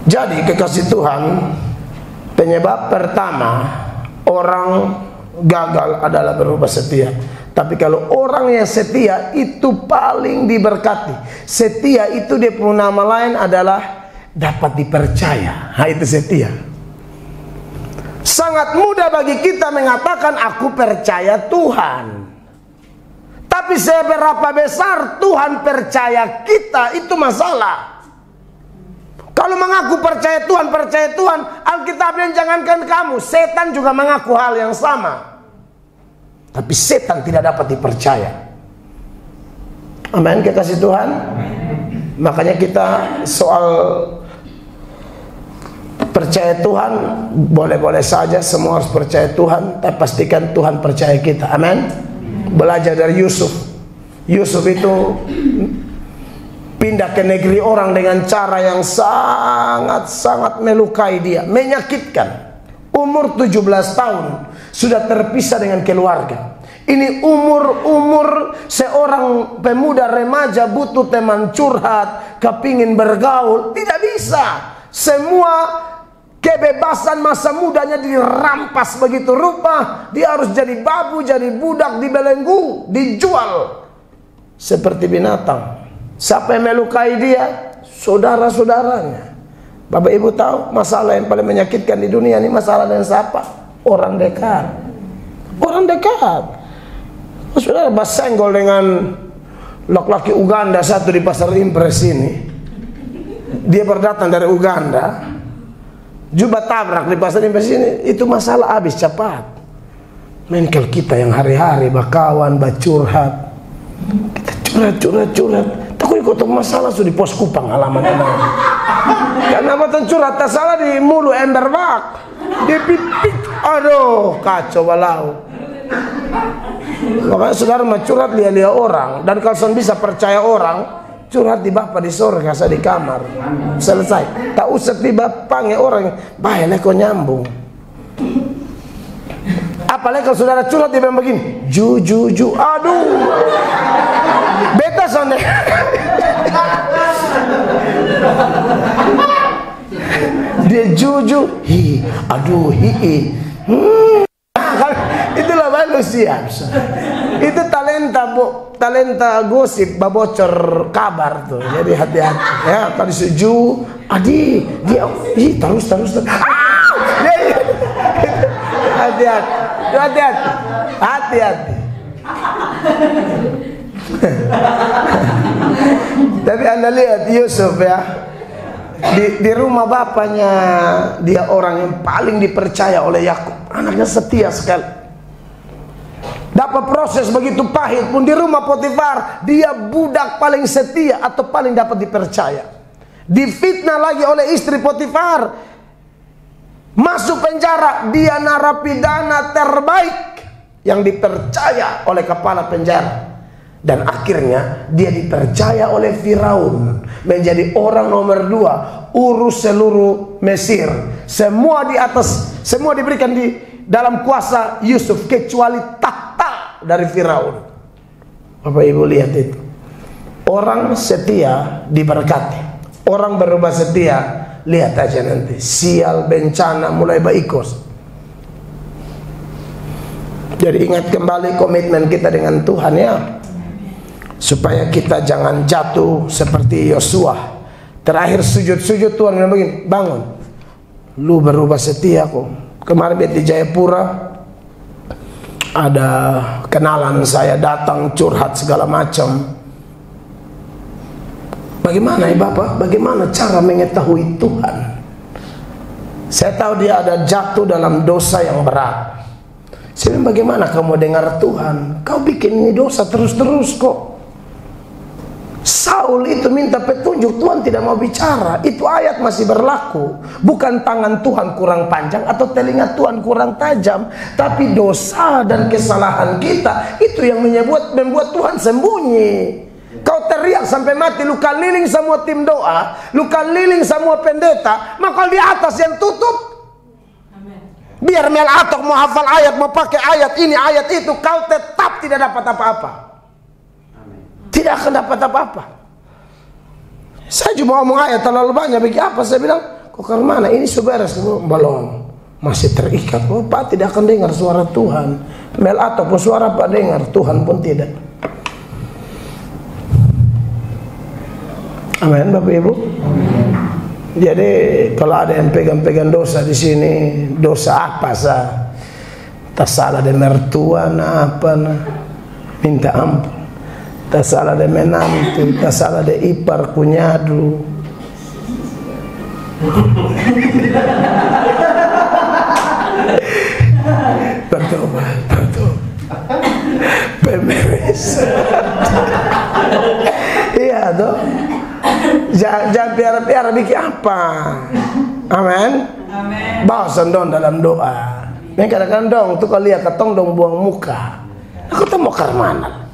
Jadi kekasih Tuhan, penyebab pertama orang gagal adalah berubah setia. Tapi kalau orang yang setia itu paling diberkati. Setia itu dia punya nama lain adalah dapat dipercaya. Itu setia. Sangat mudah bagi kita mengatakan aku percaya Tuhan. Tapi seberapa besar Tuhan percaya kita, itu masalah. Kalau mengaku percaya Tuhan, Alkitab yang jangankan kamu, setan juga mengaku hal yang sama. Tapi setan tidak dapat dipercaya. Amin, kekasih Tuhan. Makanya kita soal percaya Tuhan, boleh-boleh saja, semua harus percaya Tuhan, tapi pastikan Tuhan percaya kita. Amin. Belajar dari Yusuf. Yusuf itu pindah ke negeri orang dengan cara yang sangat-sangat melukai dia, menyakitkan. Umur 17 tahun sudah terpisah dengan keluarga. Ini umur seorang pemuda remaja butuh teman curhat, kepingin bergaul, tidak bisa. Semua kebebasan masa mudanya dirampas begitu rupa. Dia harus jadi babu, jadi budak, dibelenggu, dijual seperti binatang. Siapa yang melukai dia? Saudara-saudaranya. Bapak Ibu tahu masalah yang paling menyakitkan di dunia ini masalah dengan siapa? Orang dekat. Orang dekat. Saudara bersenggol dengan laki-laki Uganda satu di pasar Impres ini. Dia berdatang dari Uganda, jumpa tabrak di pasar Impres ini. Itu masalah habis cepat. Menkel kita yang hari-hari bakawan, bacurhat, kita curhat. Takut ikut masalah sudah di pos Kupang halaman enak. Karena matan curhat tak salah di mulu ember bak. Di pipik. Aduh, kacau balau. Makanya saudara mah curhat lihat-lihat orang. Dan kalau saudara bisa percaya orang, curhat di Bapa di surga, saya di kamar. Selesai. Tak usah tiba panggil orang. Baiklah kau nyambung. Apalagi kalau saudara curhat dia bilang begini, ju. Aduh. Beta sana. Dia juju, aduh, itulah manusia. Itu talenta gosip, babocor kabar tuh. Jadi hati-hati. Ya, tadi seju, adi, dia, terus. Hati-hati. Tapi Anda lihat Yusuf ya. Di rumah bapaknya dia orang yang paling dipercaya oleh Yakub. Anaknya setia sekali. Dapat proses begitu pahit pun di rumah Potifar dia budak paling setia atau paling dapat dipercaya. Difitnah lagi oleh istri Potifar. Masuk penjara, dia narapidana terbaik yang dipercaya oleh kepala penjara. Dan akhirnya dia dipercaya oleh Firaun menjadi orang nomor 2, urus seluruh Mesir. Semua di atas, semua diberikan di dalam kuasa Yusuf kecuali tahta dari Firaun. Bapak Ibu lihat itu. Orang setia diberkati. Orang berubah setia, lihat aja nanti sial bencana mulai berikut. Jadi ingat kembali komitmen kita dengan Tuhan ya. Supaya kita jangan jatuh seperti Yosua. Terakhir sujud Tuhan bilang begini, bangun, lu berubah setia kok. Kemarin di Jayapura ada kenalan saya datang curhat segala macam. Bagaimana ya Bapak? Bagaimana cara mengetahui Tuhan? Saya tahu dia ada jatuh dalam dosa yang berat. Saya bilang, bagaimana kamu dengar Tuhan? Kau bikin ini dosa terus-terus kok. Saul itu minta petunjuk, Tuhan tidak mau bicara. Itu ayat masih berlaku. Bukan tangan Tuhan kurang panjang atau telinga Tuhan kurang tajam, tapi dosa dan kesalahan kita itu yang membuat Tuhan sembunyi. Kau teriak sampai mati, lu keliling semua tim doa, lu keliling semua pendeta, maka di atas yang tutup. Biar Mel Atok mau hafal ayat, mau pakai ayat ini, ayat itu, kau tetap tidak dapat apa-apa. Tidak akan dapat apa-apa. Saya cuma ngomong ayat terlalu banyak, bagi apa? Saya bilang, kok ke mana? Ini beres, belum. Masih terikat. Oh, Pak tidak akan dengar suara Tuhan. Mel ataupun suara Pak dengar, Tuhan pun tidak. Amin, Bapak Ibu. Jadi kalau ada yang pegang-pegang dosa di sini, dosa apa sah? Tak salah de mertua apa nah, minta ampun. Tak salah de menantu, tak salah de ipar kunyadu. Bertobat. Pemeres. Iya toh. Jangan piara-piara bikin apa. Amin. Bawa dong dalam doa. Ini kadang-kadang dong tuh kalau lihat ketong dong buang muka. Aku tuh mau karmana.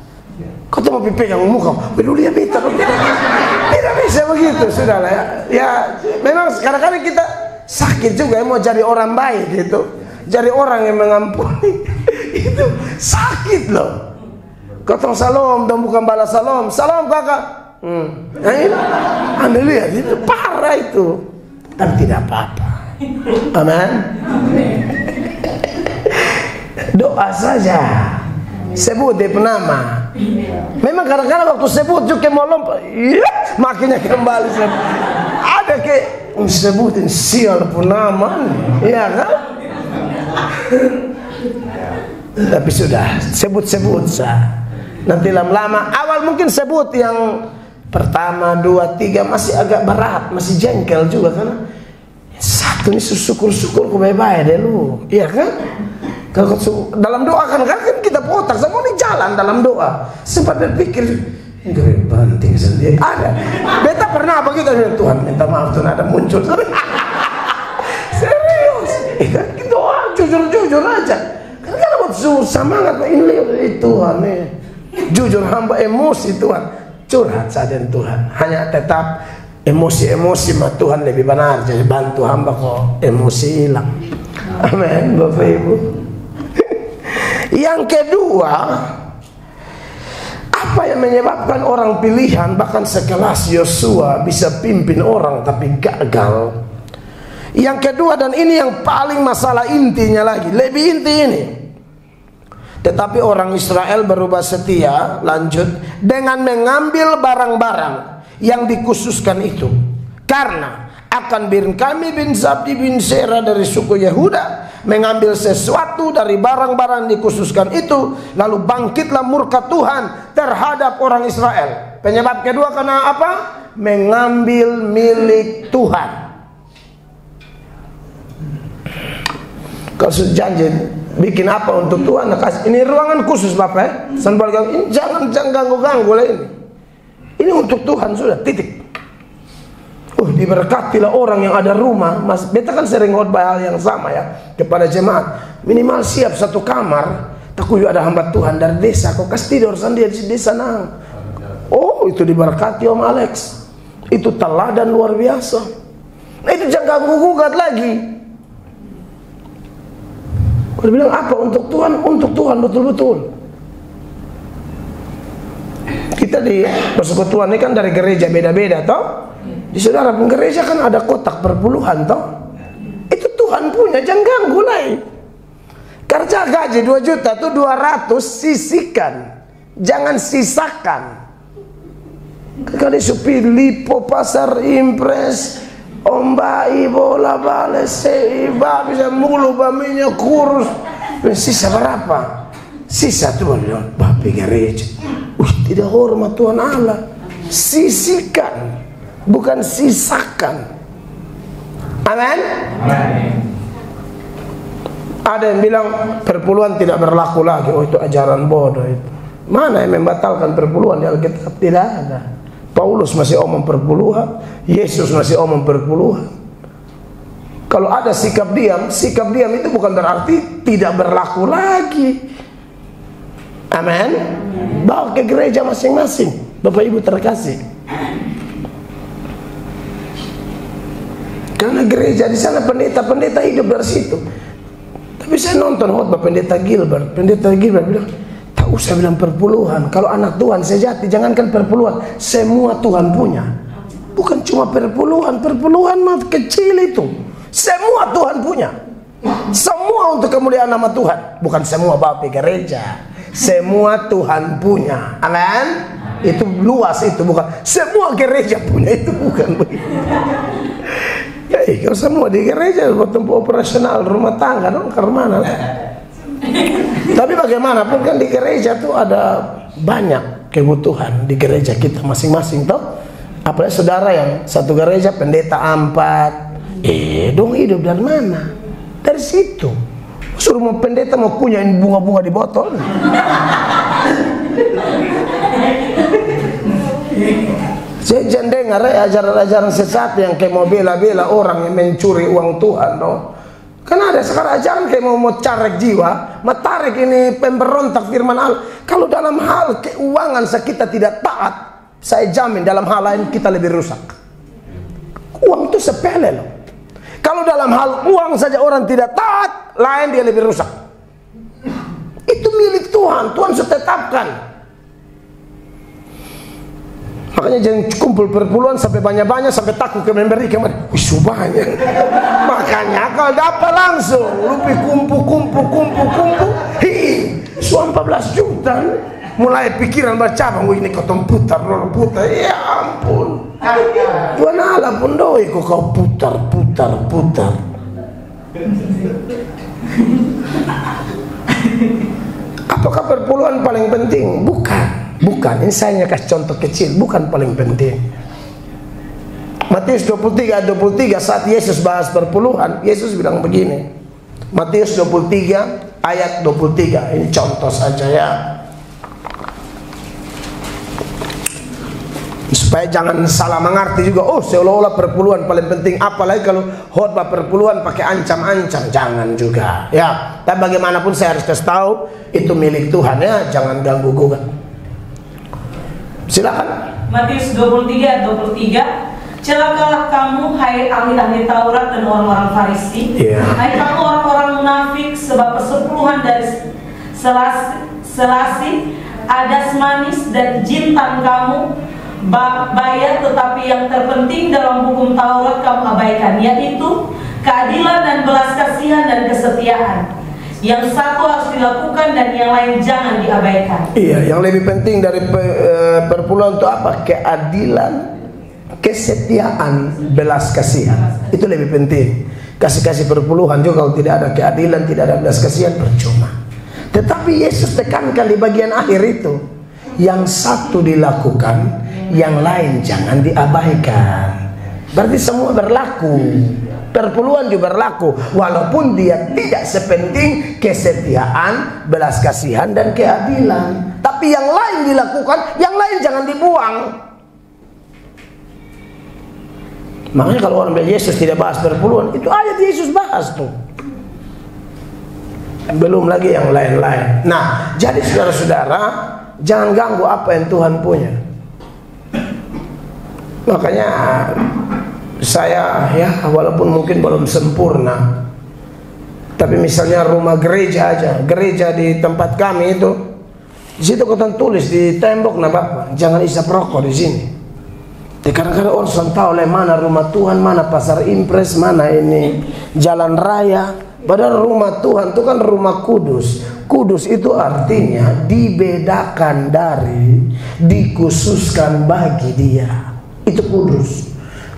Kau tuh mau pegang muka, lu lihat beta, tidak bisa begitu, sudah lah ya. Ya, memang kadang-kadang kita sakit juga ya, mau jadi orang baik gitu, jadi orang yang mengampuni, itu sakit loh. Kau tong salam, dong bukan balas salam, salam kakak. Nah ini, Anda lihat itu parah itu, tapi tidak apa-apa. Amin. Doa saja. Sebut dia penama. Memang kadang-kadang waktu sebut juga mau lompat, makinnya kembali. Ada kayak sebutin sial penama, ya kan? Tapi sudah sebut sah. Nanti lama-lama awal mungkin sebut yang pertama, 2, 3 masih agak berat, masih jengkel juga kan? Satu ini syukur-syukur ku baik-baik deh lu, iya kan? Kalau dalam doa kan kita potak semua ini jalan dalam doa. Sempat berpikir Gede banting sendiri. Ada. Beta pernah begitu, Tuhan minta maaf Tuhan ada muncul. Serius. Doa jujur aja. Karena buat semangat ini Tuhan nih. Jujur hamba emosi Tuhan. Curhat saja Tuhan. Hanya tetap emosi mah Tuhan lebih benar. Jadi bantu hamba kok emosi hilang. Amin Bapak Ibu. Yang kedua, apa yang menyebabkan orang pilihan bahkan sekelas Yosua bisa pimpin orang tapi gagal? Yang kedua, dan ini yang paling masalah intinya lagi, lebih inti ini. Tetapi orang Israel berubah setia, lanjut, dengan mengambil barang-barang yang dikhususkan itu. Karena akan bin kami bin Zabdi bin Sera dari suku Yehuda mengambil sesuatu dari barang-barang dikhususkan itu, lalu bangkitlah murka Tuhan terhadap orang Israel. Penyebab kedua karena apa? Mengambil milik Tuhan. Kalau sudah janji bikin apa untuk Tuhan, ini ruangan khusus Bapak ya. Jangan ganggu-ganggu lah ini. Ini untuk Tuhan sudah, titik. Diberkatilah orang yang ada rumah. Mas, beta kan sering khotbah hal yang sama ya kepada jemaat. Minimal siap satu kamar. Takut ada hamba Tuhan dari desa. Kau kasih tidur sendiri di desa nang. Oh, itu diberkati Om Alex. Itu teladan luar biasa. Nah itu jangan ganggu gugat lagi. Kau bilang apa untuk Tuhan? Untuk Tuhan betul-betul. Kita di persekutuan ini kan dari gereja beda-beda toh. Di saudara gereja kan ada kotak perpuluhan toh. Itu Tuhan punya, jangan ganggu lagi. Kerja gaji 2 juta tuh 200 sisihkan. Jangan sisakan. Kali supir lipo pasar impres ombai bola bale seiba bisa mulu baminya kurus. Sisa berapa? Sisa tuh bapak gereja. Tidak hormat Tuhan Allah. Sisihkan, bukan sisakan. Amin. Ada yang bilang perpuluhan tidak berlaku lagi. Oh itu ajaran bodoh itu. Mana yang membatalkan perpuluhan di Alkitab? Tidak ada. Paulus masih omong perpuluhan, Yesus masih omong perpuluhan. Kalau ada sikap diam itu bukan berarti tidak berlaku lagi. Amin. Bawa ke gereja masing-masing, Bapak Ibu terkasih. Karena gereja di sana pendeta-pendeta hidup dari situ. Tapi saya nonton khotbah pendeta Gilbert bilang, tak usah bilang perpuluhan. Kalau anak Tuhan sejati, jangankan perpuluhan, semua Tuhan punya. Bukan cuma perpuluhan mah kecil itu. Semua Tuhan punya. Semua untuk kemuliaan nama Tuhan. Bukan semua bapak gereja. Semua Tuhan punya. Amin. Itu luas itu, bukan semua gereja punya, itu bukan begitu. Kalau semua di gereja tempat operasional rumah tangga dong, ke mana lah. Tapi bagaimanapun kan di gereja tuh ada banyak kebutuhan di gereja kita masing-masing toh. Apalagi saudara yang satu gereja pendeta 4, dong hidup dari mana? Dari situ. Suruh mau pendeta mau kunyain bunga-bunga di botol. Saya jangan dengar ajaran-ajaran sesat yang kayak mau bela-bela orang yang mencuri uang Tuhan no. Kan ada sekarang ajaran kayak mau carek jiwa, matarik ini pemberontak firman Allah. Kalau dalam hal keuangan kita tidak taat, saya jamin dalam hal lain kita lebih rusak. Uang itu sepele loh. Kalau dalam hal uang saja orang tidak taat, lain dia lebih rusak. Itu milik Tuhan, Tuhan sudah tetapkan. Makanya jangan kumpul perpuluhan sampai banyak-banyak sampai takut ke memberikan. Wih banyak. Makanya kalau dapat langsung lupi kumpu. Suam 14 juta. Mulai pikiran bercabang, wih ini kau putar. Ya ampun. Tuhan Allah pun doi kau putar. Apakah perpuluhan paling penting? Bukan, ini saya kasih contoh kecil, bukan paling penting. Matius 23 saat Yesus bahas perpuluhan, Yesus bilang begini. Matius 23 ayat 23, ini contoh saja ya. Supaya jangan salah mengerti juga, oh seolah-olah perpuluhan paling penting, apalagi kalau khotbah perpuluhan pakai ancam-ancam, jangan juga ya. Tapi bagaimanapun saya harus kasih tahu itu milik Tuhan ya, jangan ganggu gugat. Silakan. Matius 23:23. Celakalah kamu hai ahli-ahli Taurat dan orang-orang Farisi, hai kamu orang-orang munafik, sebab persepuluhan dari selasi, adas manis dan jintan kamu bayar, tetapi yang terpenting dalam hukum Taurat kamu abaikan, yaitu keadilan dan belas kasihan dan kesetiaan. Yang satu harus dilakukan dan yang lain jangan diabaikan. Iya, yang lebih penting dari perpuluhan itu apa? Keadilan, kesetiaan, belas kasihan. Itu lebih penting. Kasih perpuluhan juga kalau tidak ada keadilan, tidak ada belas kasihan, percuma. Tetapi Yesus tekankan di bagian akhir itu, yang satu dilakukan, yang lain jangan diabaikan. Berarti semua berlaku. Perpuluhan juga berlaku, walaupun dia tidak sepenting kesetiaan, belas kasihan dan keadilan. Tapi yang lain dilakukan, yang lain jangan dibuang. Makanya kalau orang bilang Yesus tidak bahas perpuluhan, itu ayat Yesus bahas tuh. Belum lagi yang lain-lain. Nah, jadi saudara-saudara, jangan ganggu apa yang Tuhan punya. Makanya saya ya, walaupun mungkin belum sempurna, tapi misalnya rumah gereja aja, gereja di tempat kami itu, di situ kita tulis di tembok, nah Bapak, jangan isap rokok di sini. Kadang-kadang orang tahu oleh mana rumah Tuhan, mana pasar impres, mana ini jalan raya. Padahal rumah Tuhan itu kan rumah kudus. Kudus itu artinya dibedakan dari, dikhususkan bagi Dia. Itu kudus.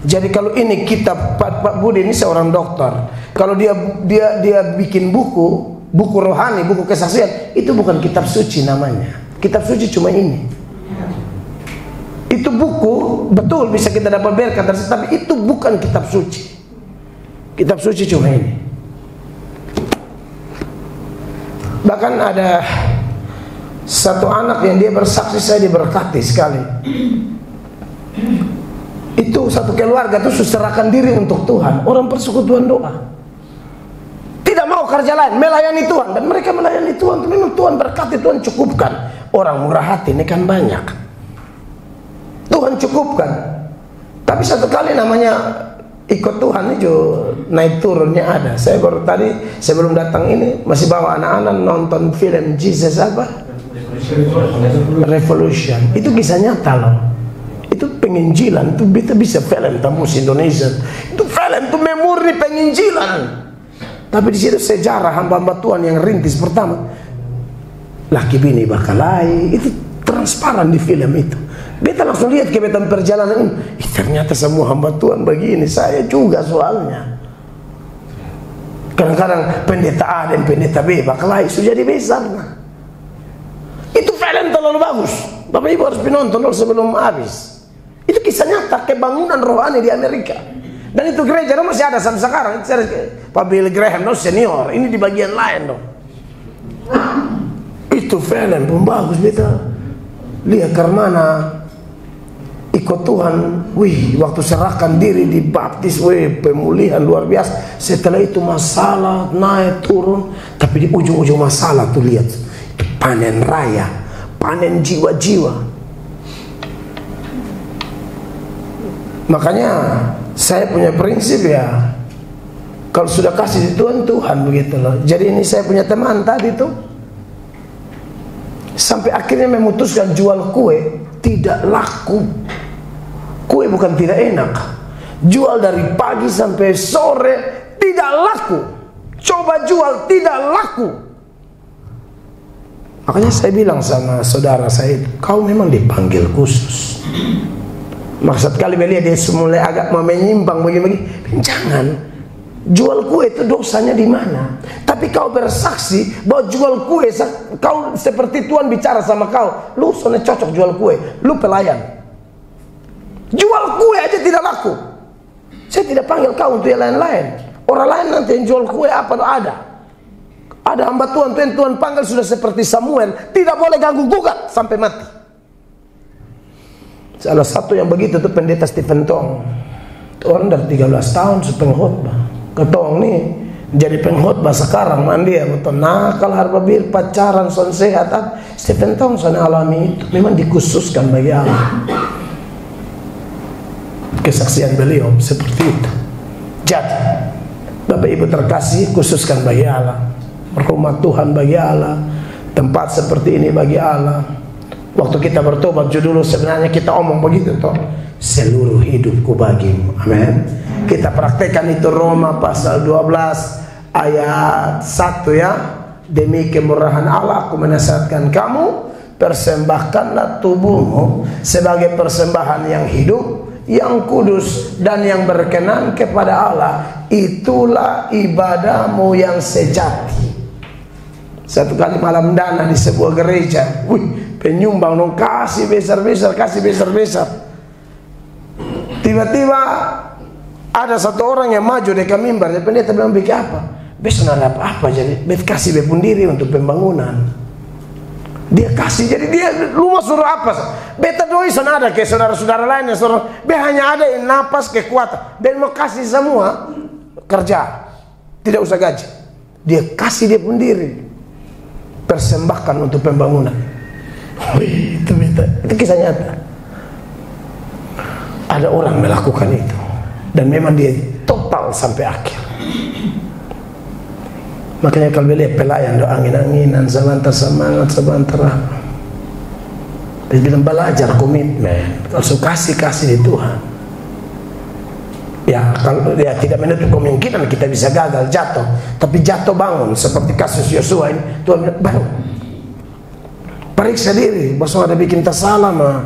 Jadi kalau ini kitab Pak Budi ini seorang dokter, kalau dia bikin buku rohani, buku kesaksian, itu bukan kitab suci namanya. Kitab suci cuma ini. Itu buku betul bisa kita dapat berkat, tapi itu bukan kitab suci. Kitab suci cuma ini. Bahkan ada satu anak yang dia bersaksi, saya diberkati sekali. Itu satu keluarga tuh serahkan diri untuk Tuhan. Orang persekutuan doa, tidak mau kerja lain, melayani Tuhan. Dan mereka melayani Tuhan, memang Tuhan berkati, Tuhan cukupkan. Orang murah hati ini kan banyak, Tuhan cukupkan. Tapi satu kali namanya ikut Tuhan itu naik turunnya ada. Saya baru tadi sebelum datang ini masih bawa anak-anak nonton film Jesus apa? Revolution. Itu kisah nyata loh. Itu penginjilan, itu bisa film tembus Indonesia. Itu film itu memurni penginjilan. Tapi di situ sejarah hamba-hamba Tuhan yang rintis pertama. Laki bini bakalai, itu transparan di film itu. Beta langsung lihat kebetulan perjalanan ini. Ternyata semua hamba Tuhan begini, saya juga soalnya. Kadang-kadang pendeta A dan pendeta B bakalai sudah jadi besar. Itu film terlalu bagus. Bapak Ibu harus penonton sebelum habis. Itu kisah nyata kebangunan rohani di Amerika. Dan itu gereja masih ada sampai sekarang. Pak Billy Graham senior. Ini di bagian lain dong. Itu film pun bagus. Beta lihat karena ikut Tuhan. Wih, waktu serahkan diri di baptis, wih, pemulihan luar biasa. Setelah itu masalah naik turun. Tapi di ujung-ujung masalah tuh lihat, itu panen raya, panen jiwa-jiwa. Makanya saya punya prinsip ya, kalau sudah kasih di Tuhan, Tuhan begitu loh. Jadi ini saya punya teman tadi tuh, sampai akhirnya memutuskan jual kue, tidak laku. Kue bukan tidak enak, jual dari pagi sampai sore tidak laku. Coba jual tidak laku. Makanya saya bilang sama saudara saya, kau memang dipanggil khusus. Maksud kali melihat dia mulai agak menyimpang begini-begini. Jangan jual kue itu dosanya di mana? Tapi kau bersaksi bahwa jual kue, kau seperti Tuhan bicara sama kau, lu soalnya cocok jual kue, lu pelayan. Jual kue aja tidak laku. Saya tidak panggil kau untuk yang lain-lain. Orang lain nanti yang jual kue apa ada. Ada hamba Tuhan, Tuhan panggil sudah seperti Samuel, tidak boleh ganggu gugat sampai mati. Salah satu yang begitu tuh pendeta Stephen Tong. Orang dari 13 tahun pengkhotbah. Ketong nih jadi pengkhotbah sekarang mandi ya betul. Nah kalau harba bir pacaran son sehat, Stephen Tong son alami itu memang dikhususkan bagi Allah. Kesaksian beliau seperti itu. Jadi Bapak Ibu terkasih, khususkan bagi Allah. Rumah Tuhan bagi Allah, tempat seperti ini bagi Allah. Waktu kita bertobat judul sebenarnya kita omong begitu toh, seluruh hidupku bagimu. Amin. Kita praktekkan itu Roma pasal 12 ayat 1 ya. Demi kemurahan Allah aku menasihatkan kamu, persembahkanlah tubuhmu sebagai persembahan yang hidup, yang kudus dan yang berkenan kepada Allah. Itulah ibadahmu yang sejati. Satu kali malam dana di sebuah gereja, penyumbang dong kasih besar-besar, kasih besar-besar. Tiba-tiba ada satu orang yang maju dekat mimbar, dia pendeta bilang bikin apa? Besok ada apa-apa jadi bet kasih bepun diri untuk pembangunan. Dia kasih, jadi dia rumah suruh apa? Beta doi sana ada ke saudara-saudara lain yang suruh, be hanya ada yang napas kekuatan. Ben mau kasih semua kerja, tidak usah gaji. Dia kasih dia pun diri, persembahkan untuk pembangunan. Wih, itu beta, itu kisah nyata. Ada orang melakukan itu dan memang dia total sampai akhir. Makanya kalau beliau pelayan doa angin-anginan, sebentar semangat, sebentar apa. Dia bilang belajar komitmen. Kalau kasih di Tuhan. Ya kalau dia tidak menutup kemungkinan kita bisa gagal, jatuh. Tapi jatuh bangun seperti kasus Yosua ini. Tuhan bilang bangun. Periksa diri. Bosong ada bikin tersalah mah.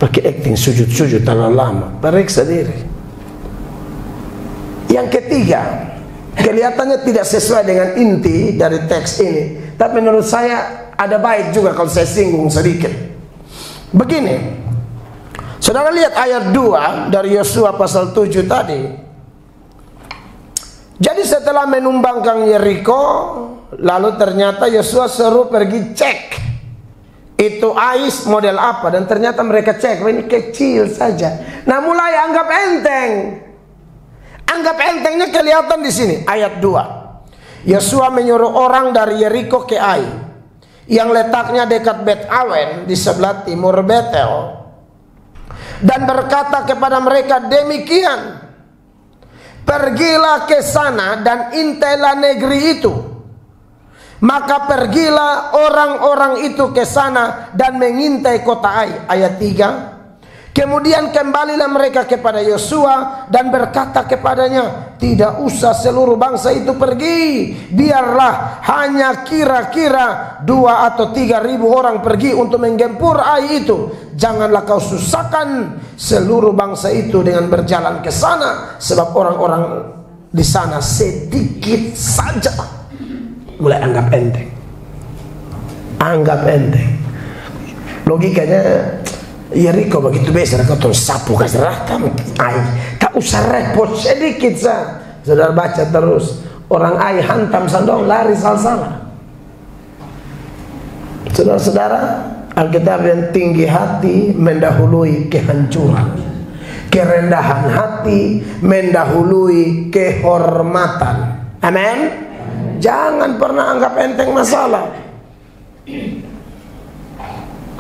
Pakai acting sujud-sujud terlalu lama. Periksa diri. Yang ketiga, kelihatannya tidak sesuai dengan inti dari teks ini, tapi menurut saya ada baik juga kalau saya singgung sedikit. Begini, saudara lihat ayat 2 dari Yosua pasal 7 tadi. Jadi setelah menumbangkan Yeriko, lalu ternyata Yosua seru pergi cek itu Ais model apa, dan ternyata mereka cek ini kecil saja. Nah mulai anggap enteng. Anggap entengnya kelihatan di sini ayat 2. Yosua menyuruh orang dari Yeriko ke Ai yang letaknya dekat Bet Awen di sebelah timur Betel, dan berkata kepada mereka demikian, pergilah ke sana dan intailah negeri itu. Maka pergilah orang-orang itu ke sana dan mengintai kota Ai. Ayat 3. Kemudian kembalilah mereka kepada Yosua dan berkata kepadanya, tidak usah seluruh bangsa itu pergi, biarlah hanya kira-kira 2 atau 3 ribu orang pergi untuk menggempur Ai itu. Janganlah kau susahkan seluruh bangsa itu dengan berjalan ke sana, sebab orang-orang di sana sedikit saja. Mulai anggap enteng. Anggap enteng. Logikanya Yeriko begitu besar, kau terus sapu kasih rata, Ai tak usah repot sedikit sah. Saudara baca terus, orang Ai hantam sandong lari salah. Saudara-saudara, Alkitab yang tinggi hati mendahului kehancuran, kerendahan hati mendahului kehormatan. Amin. Jangan pernah anggap enteng masalah.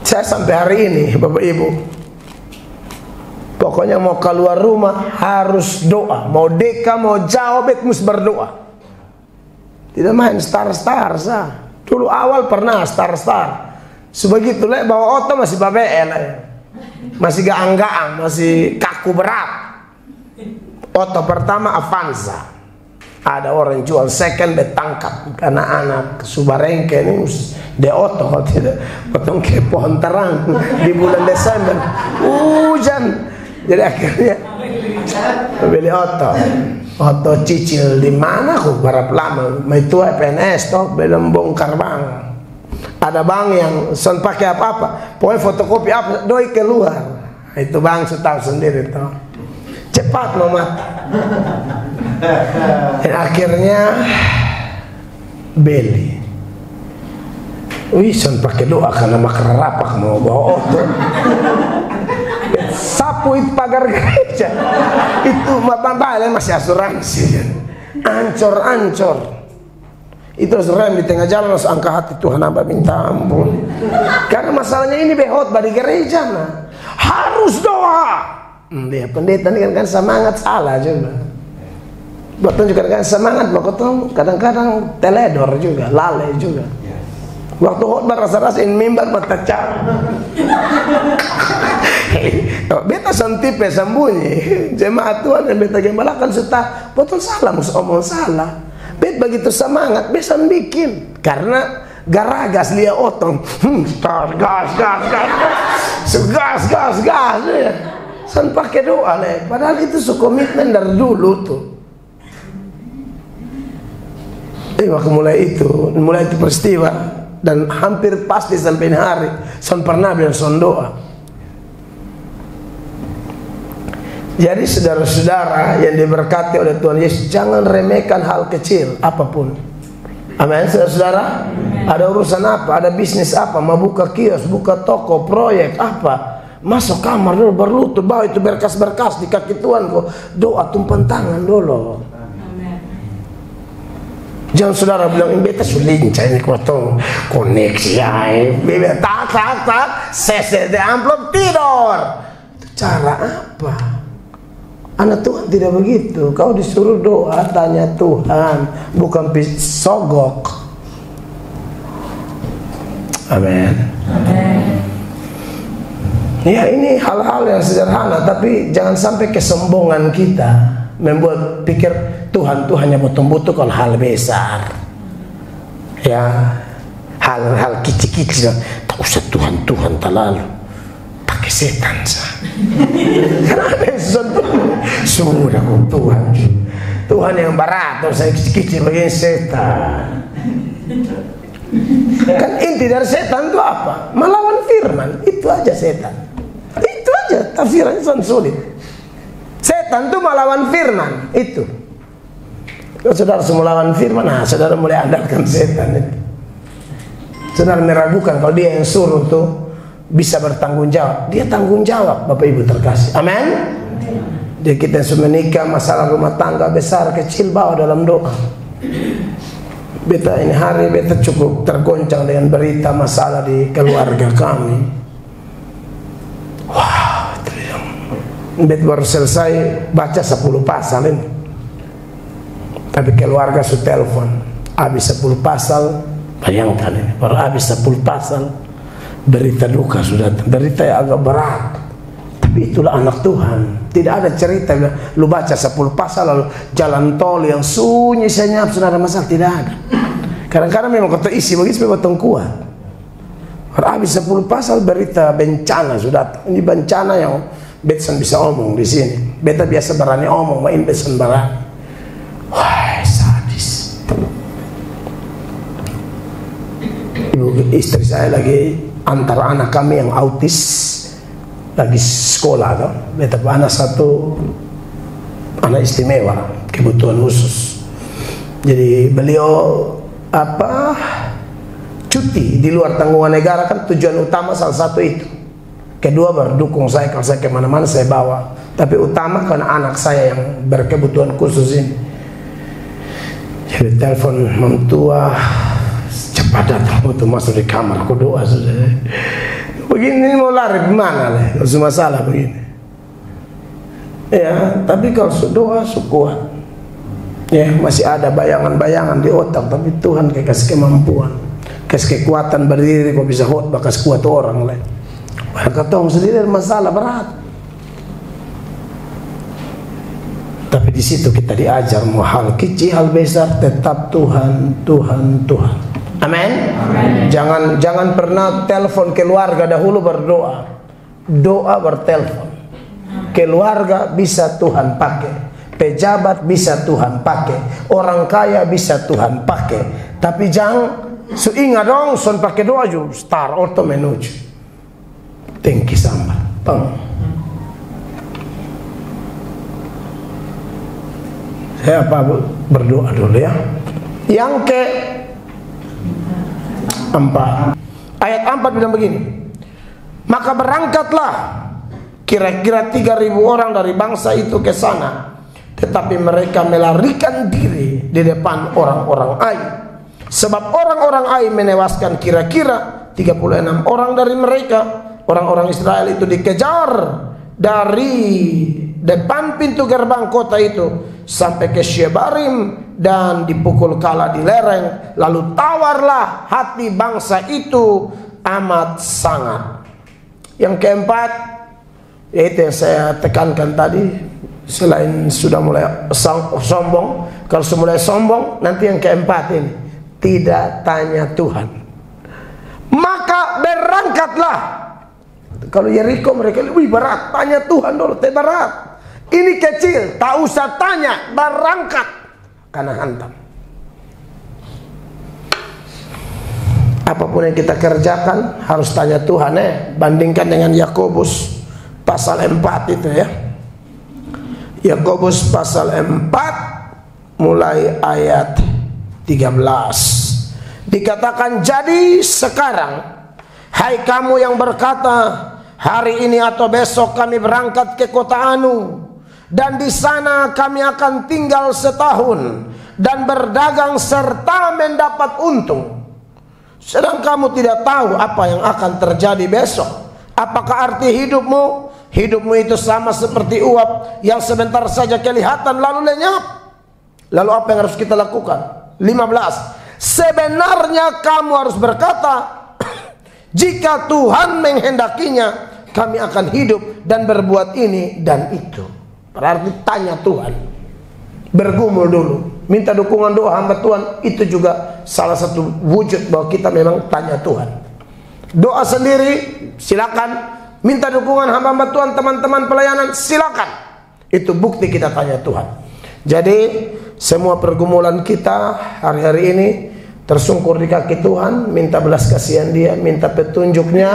Saya sampai hari ini Bapak Ibu, pokoknya mau keluar rumah harus doa. Mau deka mau jauh mesti berdoa. Tidak main star-star sah. Dulu awal pernah star-star. Sebegitu lah bawa oto masih babel, masih gaang-gaang, masih kaku berat. Oto pertama Avanza. Ada orang jual second ditangkap karena anak Subarengke ini de oto kalau tidak potong ke pohon terang di bulan Desember hujan, jadi akhirnya beli oto cicil di mana kok berapa lama itu PNS toh belum bongkar bank. Ada bank yang son pakai apa-apa, pokoknya fotokopi apa doi keluar, itu bank tahu sendiri toh, cepat mau mati. Dan akhirnya beli. Wison pakai doa karena makar rapak mau bawa oto. sapu itu pagar gereja. Itu balik masih asuransi. Ancor. Itu rem di tengah jalan harus angkat hati, Tuhan hamba minta ampun. Karena masalahnya ini behot di gereja nah. Harus doa. Dia pendeta ini kan semangat salah juga. Buat tunjukkan kan semangat, kadang-kadang teledor juga, lalai juga. Waktu khotbah rasa-rasa in mimbar mata car. Beta santipe sembunyi. Jemaat Tuhan yang beta gembalakan serta betul salah mus omong salah. Bet begitu semangat besan bikin karena garagas lia otong. Gas. Ya. San pakai doa le. Padahal itu komitmen dari dulu tuh. Waktu mulai itu peristiwa. Dan hampir pasti sampai hari son pernah bilang son doa. Jadi saudara-saudara yang diberkati oleh Tuhan Yesus, jangan remehkan hal kecil apapun. Amin saudara-saudara. Ada urusan apa, ada bisnis apa, mau buka kios, buka toko, proyek apa, masuk kamar dulu berlutut, bawa itu berkas-berkas di kaki Tuhan kok, doa tumpang tangan dulu. Jangan saudara bilang, beta sulinca ini potong koneksi ya, beta tak, sese de amplop tidur. Itu cara apa? Anak Tuhan tidak begitu. Kau disuruh doa, tanya Tuhan, bukan sogok. Amin. Ya ini hal-hal yang sederhana, tapi jangan sampai kesombongan kita membuat pikir Tuhan hanya butuh kalau hal besar, ya hal-hal kecil-kecil. Tak usah Tuhan terlalu pakai setan sah. Karena ada sesuatu sudah kok Tuhan yang berat, terus saya kecil-kecil begini setan. Kan inti dari setan itu apa? Melawan firman, itu aja setan. Itu aja tafsirannya sulit. Setan itu melawan firman itu. Kalau saudara semua lawan firman, nah saudara mulai andalkan setan itu. Saudara meragukan kalau dia yang suruh tuh bisa bertanggung jawab. Dia tanggung jawab, Bapak Ibu terkasih. Amin. Jadi kita sudah menikah, masalah rumah tangga besar kecil bawa dalam doa. Beta ini hari beta cukup tergoncang dengan berita masalah di keluarga kami. Wow, beta baru selesai baca 10 pasal ini. Tapi keluarga su telepon habis 10 pasal, bayangkan ini, baru habis 10 pasal berita duka sudah, berita yang agak berat. Tapi itulah anak Tuhan. Tidak ada cerita lu baca 10 pasal lalu jalan tol yang sunyi senyap sudah ada masalah, tidak ada. Kadang-kadang memang kata isi begitu supaya potong kuat. Baru habis 10 pasal berita bencana sudah. Ini bencana yang Betson bisa omong di sini. Beta biasa berani omong, main Betson berani. Wah, sadis. Istri saya lagi antar anak kami yang autis lagi sekolah kan. Beta anak satu anak istimewa, kebutuhan khusus. Jadi beliau cuti di luar tanggungan negara kan tujuan utama salah satu itu. Kedua berdukung saya kalau saya kemana-mana saya bawa. Tapi utama karena anak saya yang berkebutuhan khusus ini. Jadi telepon mentua, cepat datang untuk masuk di kamar, aku doa sudah. Begini mau lari gimana lah, kalau masalah begini. Ya, tapi kalau doa kuat. Ya, masih ada bayangan-bayangan di otak, tapi Tuhan kasih kemampuan, kasih kekuatan berdiri, kok bisa khotbah, kasih kuat orang lain. Kata sendiri masalah berat. Tapi di situ kita diajar mau hal kecil, hal besar tetap Tuhan. Amin. Jangan pernah telepon keluarga dahulu berdoa. Doa bertelepon. Keluarga bisa Tuhan pakai. Pejabat bisa Tuhan pakai. Orang kaya bisa Tuhan pakai. Tapi jangan ingat dong, son pakai doa juga star auto menuju. Thank you sama. Saya berdoa dulu ya. Yang ke-4 ayat 4 bilang begini, maka berangkatlah kira-kira 3.000 orang dari bangsa itu ke sana. Tetapi mereka melarikan diri di depan orang-orang Ai. Sebab orang-orang Ai menewaskan kira-kira 36 orang dari mereka. Orang-orang Israel itu dikejar dari depan pintu gerbang kota itu sampai ke Shebarim dan dipukul kala di lereng. Lalu tawarlah hati bangsa itu amat sangat. Yang keempat, yaitu yang saya tekankan tadi, selain sudah mulai sombong, kalau sudah mulai sombong, nanti yang keempat ini, tidak tanya Tuhan. Maka berangkatlah. Kalau Yeriko mereka lebih berat, tanya Tuhan dulu, berat. Ini kecil, tak usah tanya, berangkat karena hantam. Apapun yang kita kerjakan harus tanya Tuhan. Bandingkan dengan Yakobus pasal 4 itu ya. Yakobus pasal 4 mulai ayat 13. Dikatakan, jadi sekarang hai kamu yang berkata, hari ini atau besok kami berangkat ke kota Anu, dan di sana kami akan tinggal setahun dan berdagang serta mendapat untung. Sedang kamu tidak tahu apa yang akan terjadi besok. Apakah arti hidupmu? Hidupmu itu sama seperti uap yang sebentar saja kelihatan lalu lenyap. Lalu apa yang harus kita lakukan? 15. Sebenarnya kamu harus berkata, jika Tuhan menghendakinya, kami akan hidup dan berbuat ini dan itu. Berarti tanya Tuhan. Bergumul dulu, minta dukungan doa hamba Tuhan. Itu juga salah satu wujud bahwa kita memang tanya Tuhan. Doa sendiri silakan, minta dukungan hamba Tuhan, teman-teman pelayanan silakan. Itu bukti kita tanya Tuhan. Jadi semua pergumulan kita hari-hari ini tersungkur di kaki Tuhan, minta belas kasihan Dia, minta petunjuknya,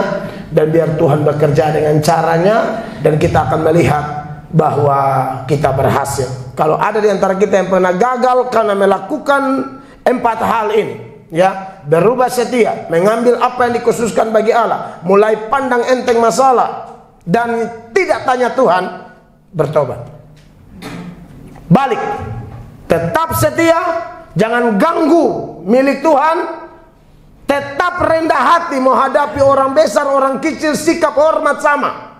dan biar Tuhan bekerja dengan caranya, dan kita akan melihat bahwa kita berhasil. Kalau ada di antara kita yang pernah gagal karena melakukan 4 hal ini, ya, berubah setia, mengambil apa yang dikhususkan bagi Allah, mulai pandang enteng masalah, dan tidak tanya Tuhan, bertobat, balik, tetap setia, jangan ganggu milik Tuhan, tetap rendah hati menghadapi orang besar, orang kecil, sikap hormat sama.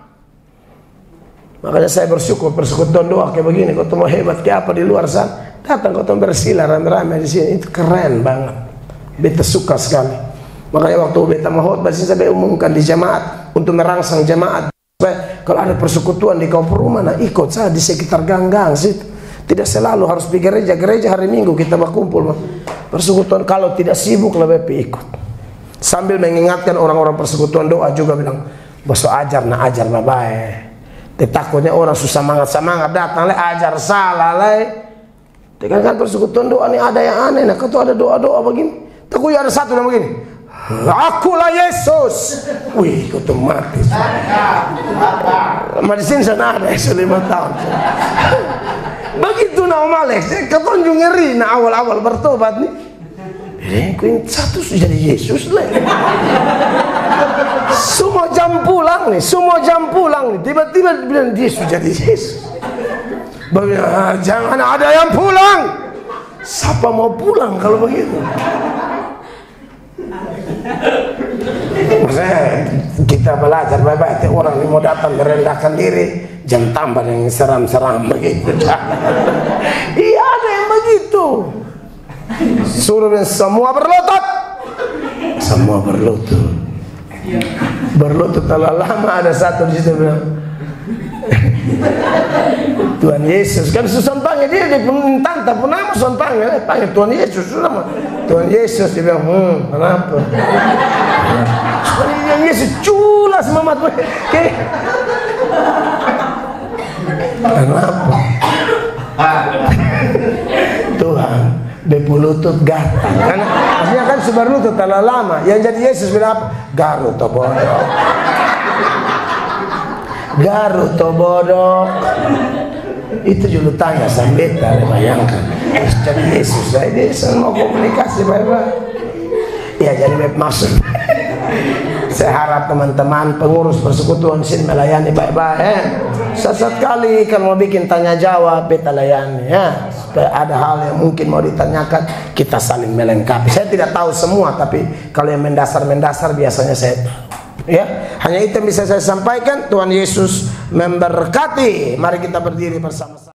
Makanya saya bersyukur persekutuan doa kayak begini. Kau mau hebat kayak apa di luar sana, datang kau bersila rame-rame di sini, itu keren banget. Beta suka sekali. Makanya waktu beta mau khotbah saya umumkan di jemaat untuk merangsang jemaat. Kalau ada persekutuan di kampung rumah, nah ikut saya di sekitar gang-gang situ. Tidak selalu harus pergi gereja hari Minggu kita berkumpul. Persekutuan kalau tidak sibuk lebih ikut. Sambil mengingatkan orang-orang persekutuan doa juga bilang, "Bosok ajar na ajar babae." Takutnya orang susah semangat datang le ajar salah le. Kan persekutuan doa ini ada yang aneh. Nah, kalau ada doa-doa begini, takut ada satu yang begini, akulah Yesus. Wih, kau tuh mati. Di sini sana ada 5 tahun. Begitu na Om Alex, ketonjung ngeri na awal-awal bertobat nih. Kuin satu sudah jadi Yesus le. Semua jam pulang nih, tiba-tiba bilang dia sudah jadi Yesus. Bagaimana? Jangan ada yang pulang. Siapa mau pulang kalau begitu? Maksudnya kita belajar baik-baik. Orang yang mau datang merendahkan diri, jangan tambah yang seram-seram begitu. Iya, ada yang begitu. Suruh semua berlutut. Semua berlutut. Berlutut terlalu lama, ada satu di situ bilang, Tuhan Yesus, kan susun panggil dia di tanta pun nama susun panggil Tuhan Yesus, sudah Tuhan Yesus, dia bilang, kenapa? Tuhan Yesus culas mamat gue, kenapa? Tuhan berlutut gatal, karena artinya kan seberlutut terlalu lama. Yang jadi Yesus bilang apa? Garut to bodoh, garut to bodoh. Itu juga tanya sambil beta, bayangkan. Jadi Yesus, dia mau komunikasi baik-baik. Ya jadi maksud Saya harap teman-teman pengurus persekutuan sini melayani baik-baik. Sesekali kalau mau bikin tanya jawab, kita layani ya. Supaya ada hal yang mungkin mau ditanyakan, kita saling melengkapi. Saya tidak tahu semua, tapi kalau yang mendasar-mendasar biasanya saya tahu. Ya, hanya itu yang bisa saya sampaikan. Tuhan Yesus memberkati. Mari kita berdiri bersama-sama.